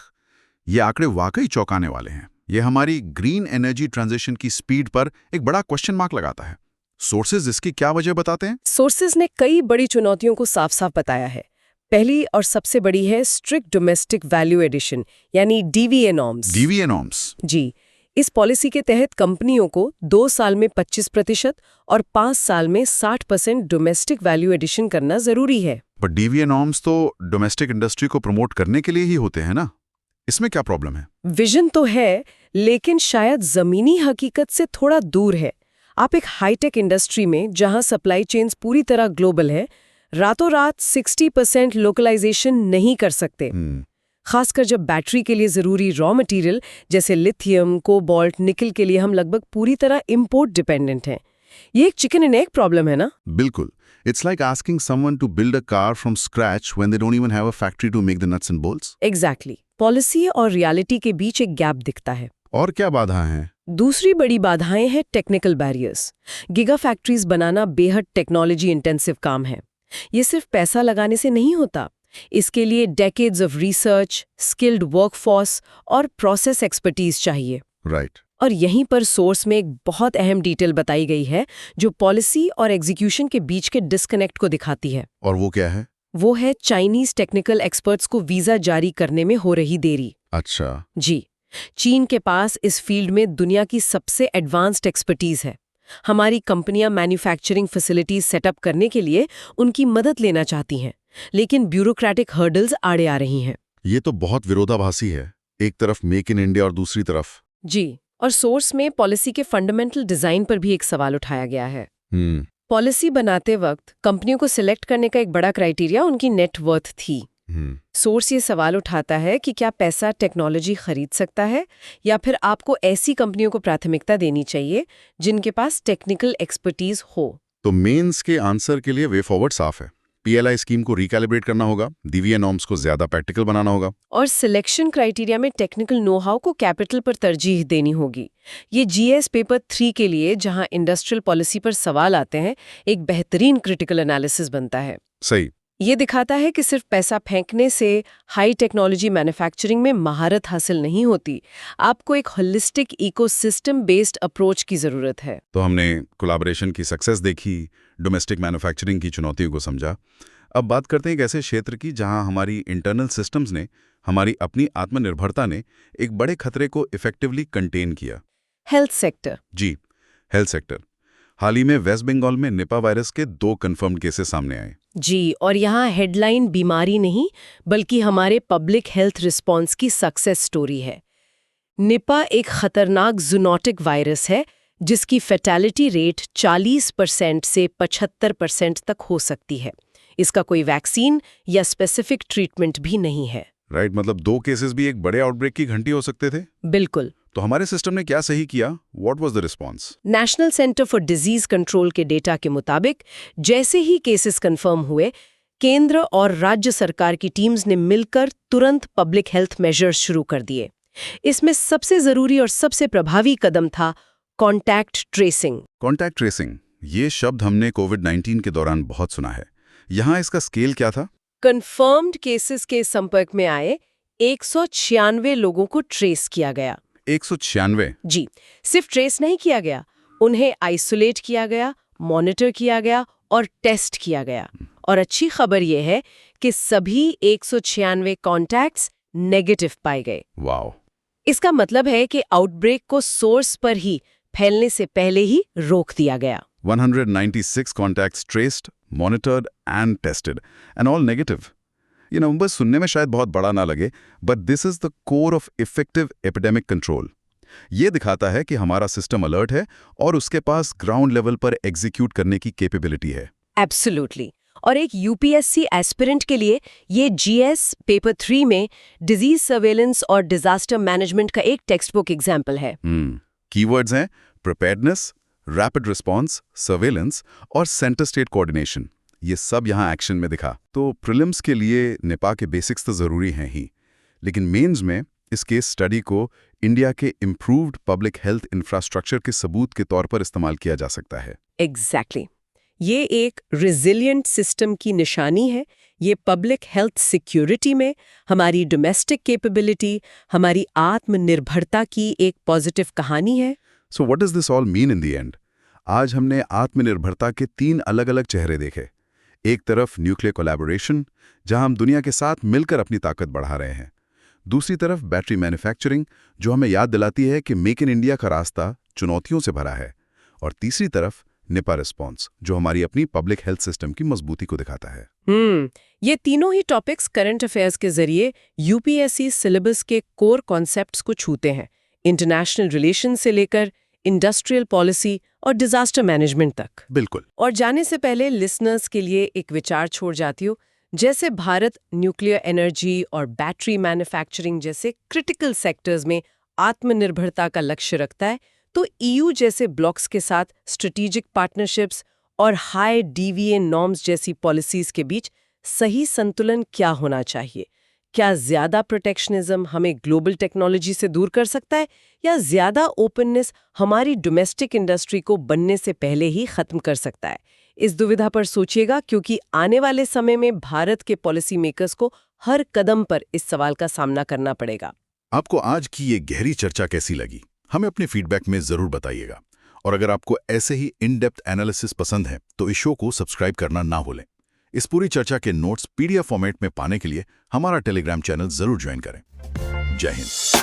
ये आंकड़े वाकई चौंकाने वाले हैं। ये हमारी ग्रीन एनर्जी ट्रांजिशन की स्पीड पर एक बड़ा क्वेश्चन मार्क लगाता है। सोर्सेज इसकी क्या वजह बताते हैं? सोर्सेज ने कई बड़ी चुनौतियों को साफ साफ बताया है। पहली और सबसे बड़ी है स्ट्रिक्ट डोमेस्टिक वैल्यू एडिशन, यानी DVA नॉर्म्स। DVA norms? जी, इस पॉलिसी के तहत कंपनियों को 2 साल में 25% और 5 साल में 60% डोमेस्टिक वैल्यू एडिशन करना जरूरी है। पर DVA नॉर्म्स तो डोमेस्टिक इंडस्ट्री को प्रमोट करने के लिए ही होते हैं ना? इसमें क्या प्रॉब्लम है? विजन तो है, लेकिन शायद जमीनी हकीकत से थोड़ा दूर है। आप एक हाईटेक इंडस्ट्री में, जहां सप्लाई चेन्स पूरी तरह ग्लोबल है, रातों रात 60% लोकलाइजेशन नहीं कर सकते। खासकर जब बैटरी के लिए जरूरी रॉ मटेरियल जैसे लिथियम, कोबाल्ट, निकल के लिए हम लगभग पूरी तरह इंपोर्ट डिपेंडेंट हैं। ये एक चिकन एंड एग प्रॉब्लम है ना? बिल्कुल। It's like asking someone to build a car from scratch when they don't even have a factory to make the nuts and bolts. Exactly. Policy और रियलिटी के बीच एक गैप दिखता है। और क्या बाधाएं हैं? दूसरी बड़ी बाधाएं हैं टेक्निकल बैरियर्स। गिगा फैक्ट्रीज बनाना बेहद टेक्नोलॉजी इंटेंसिव काम है। ये सिर्फ पैसा लगाने से नहीं होता। इसके लिए decades of research, skilled workforce और प्रोसेस एक्सपर्टीज चाहिए। राइट। और यहीं पर सोर्स में एक बहुत अहम डिटेल बताई गई है जो पॉलिसी और एग्जीक्यूशन के बीच के डिस्कनेक्ट को दिखाती है। और वो क्या है? वो है चाइनीज टेक्निकल एक्सपर्ट्स को वीजा जारी करने में हो रही देरी। अच्छा। जी, चीन के पास इस फील्ड में दुनिया की सबसे एडवांस्ड एक्सपर्टीज है। हमारी कंपनियां मैन्युफैक्चरिंग फैसिलिटीज सेटअप करने के लिए उनकी मदद लेना चाहती हैं, लेकिन ब्यूरोक्रेटिक हर्डल्स आड़े आ रही हैं। ये तो बहुत विरोधाभासी है। एक तरफ मेक इन इंडिया और दूसरी तरफ। जी, और सोर्स में पॉलिसी के फंडामेंटल डिजाइन पर भी एक सवाल उठाया गया है। पॉलिसी बनाते वक्त कंपनियों को सिलेक्ट करने का एक बड़ा क्राइटेरिया उनकी नेट वर्थ थी। सोर्स ये सवाल उठाता है कि क्या पैसा टेक्नोलॉजी खरीद सकता है, या फिर आपको ऐसी कंपनियों को प्राथमिकता देनी चाहिए जिनके पास टेक्निकल एक्सपर्टीज हो। तो मेंस के आंसर के लिए वे फॉरवर्ड साफ है। PLI स्कीम को रिकैलिब्रेट करना होगा, DVA नॉर्म्स को ज्यादा प्रैक्टिकल बनाना होगा, और सिलेक्शन क्राइटेरिया में टेक्निकल नो हाउ को कैपिटल पर तरजीह देनी होगी। ये GS पेपर 3 के लिए, जहां इंडस्ट्रियल पॉलिसी पर सवाल आते हैं, एक बेहतरीन क्रिटिकल एनालिसिस बनता है। सही। ये दिखाता है कि सिर्फ पैसा फेंकने से हाई टेक्नोलॉजी मैन्युफैक्चरिंग में महारत हासिल नहीं होती। आपको एक होलिस्टिक इकोसिस्टम बेस्ड अप्रोच की जरूरत है। तो हमने कोलैबोरेशन की सक्सेस देखी, डोमेस्टिक मैन्युफैक्चरिंग की चुनौतियों को समझा। अब बात करते हैं एक ऐसे क्षेत्र की जहां हमारी इंटरनल सिस्टम्स ने, हमारी अपनी आत्मनिर्भरता ने एक बड़े खतरे को इफेक्टिवली कंटेन किया। Health sector. जी, हेल्थ सेक्टर। हाल ही में वेस्ट बंगाल में निपा वायरस के 2 कंफर्म्ड केसेस सामने आए। जी, और यहाँ हेडलाइन बीमारी नहीं बल्कि हमारे पब्लिक हेल्थ रिस्पॉन्स की सक्सेस स्टोरी है। निपा एक खतरनाक जूनोटिक वायरस है जिसकी फैटेलिटी रेट 40% से 75% तक हो सकती है। इसका कोई वैक्सीन या स्पेसिफिक ट्रीटमेंट भी नहीं है। राइट, मतलब 2 केसेस भी एक बड़े आउटब्रेक की घंटी हो सकते थे। बिल्कुल। तो हमारे सिस्टम ने क्या सही किया? What was the response? National centre for disease control के डेटा के मुताबिक जैसे ही केसेस कंफर्म हुए, केंद्र और राज्य सरकार की टीम्स ने मिलकर तुरंत पब्लिक हेल्थ मेजर्स शुरू कर दिए। इसमें सबसे जरूरी और सबसे प्रभावी कदम था कॉन्टैक्ट ट्रेसिंग। कॉन्टैक्ट ट्रेसिंग, ये शब्द हमने कोविड-19 के दौरान बहुत सुना है। यहाँ इसका स्केल क्या था? कंफर्म्ड केसेस के संपर्क में आए 196 लोगों को ट्रेस किया गया। 196? जी, सिर्फ ट्रेस नहीं किया गया, उन्हें आइसोलेट किया गया, मॉनिटर किया गया और टेस्ट किया गया। और अच्छी खबर यह है कि सभी 196 कॉन्टैक्ट्स नेगेटिव पाए गए। वाओ! इसका मतलब है कि आउटब्रेक को सोर्स पर ही फैलने से पहले ही रोक दिया गया। 196 contacts traced, monitored and tested, and all negative. ये नंबर सुनने में शायद बहुत बड़ा ना लगे, but this is the core of effective epidemic control. ये दिखाता है कि हमारा सिस्टम अलर्ट है और उसके पास ग्राउंड लेवल पर एग्जीक्यूट करने की कैपेबिलिटी है। एब्सोल्युटली। और एक यूपीएससी एस्पिरेंट के लिए ये जीएस पेपर 3 में डिजीज सर्वेलेंस और डिजास्टर मैनेजमेंट का एक टेक्स्ट बुक एग्जाम्पल है। कीवर्ड्स हैं प्रिपेयर्डनेस, रैपिड रिस्पॉन्स, सर्वेलेंस और सेंटर स्टेट कोऑर्डिनेशन। ये सब यहाँ एक्शन में दिखा। तो प्रीलिम्स के लिए निपा के बेसिक्स तो ज़रूरी हैं ही, लेकिन मेंस में इस केस स्टडी को इंडिया के इम्प्रूव्ड पब्लिक हेल्थ इंफ्रास्ट्रक्चर के सबूत के तौर पर इस्तेमाल किया जा सकता है। एग्जैक्टली। ये एक रिजिलियंट सिस्टम की निशानी है। ये पब्लिक हेल्थ सिक्योरिटी में हमारी डोमेस्टिक कैपेबिलिटी, हमारी आत्मनिर्भरता की एक पॉजिटिव कहानी है। So what does this all mean in the end? आज हमने आत्मनिर्भरता के 3 अलग-अलग चेहरे देखे। एक तरफ न्यूक्लियर कोलैबोरेशन, जहां हम दुनिया के साथ मिलकर अपनी ताकत बढ़ा रहे हैं। दूसरी तरफ बैटरी मैन्युफैक्चरिंग, जो हमें याद दिलाती है कि मेक इन इंडिया का रास्ता चुनौतियों से भरा है। और तीसरी तरफ निपा रिस्पॉन्स, जो हमारी अपनी पब्लिक हेल्थ सिस्टम की मजबूती को दिखाता है। ये तीनों ही टॉपिक्स करंट अफेयर्स के जरिए यूपीएससी सिलेबस के कोर कॉन्सेप्ट्स को छूते हैं, इंटरनेशनल रिलेशन से लेकर इंडस्ट्रियल पॉलिसी और डिजास्टर मैनेजमेंट तक। बिल्कुल। और जाने से पहले लिसनर्स के लिए एक विचार छोड़ जाती हूँ। जैसे भारत न्यूक्लियर एनर्जी और बैटरी मैन्युफैक्चरिंग जैसे क्रिटिकल सेक्टर्स में आत्मनिर्भरता का लक्ष्य रखता है, तो ईयू जैसे ब्लॉक्स के साथ स्ट्रेटेजिक पार्टनरशिप्स और हाई डीवीए नॉर्म्स जैसी पॉलिसीज के बीच सही संतुलन क्या होना चाहिए? क्या ज्यादा प्रोटेक्शनिज्म हमें ग्लोबल टेक्नोलॉजी से दूर कर सकता है, या ज्यादा ओपननेस हमारी डोमेस्टिक इंडस्ट्री को बनने से पहले ही खत्म कर सकता है? इस दुविधा पर सोचिएगा, क्योंकि आने वाले समय में भारत के पॉलिसी मेकर्स को हर कदम पर इस सवाल का सामना करना पड़ेगा। आपको आज की ये गहरी चर्चा कैसी लगी? हमें अपने फीडबैक में जरूर बताइएगा। और अगर आपको ऐसे ही इन डेप्थ एनालिसिस पसंद है तो इस शो को सब्सक्राइब करना ना भूलें। इस पूरी चर्चा के नोट्स पीडीएफ फॉर्मेट में पाने के लिए हमारा टेलीग्राम चैनल जरूर ज्वाइन करें। जय हिंद।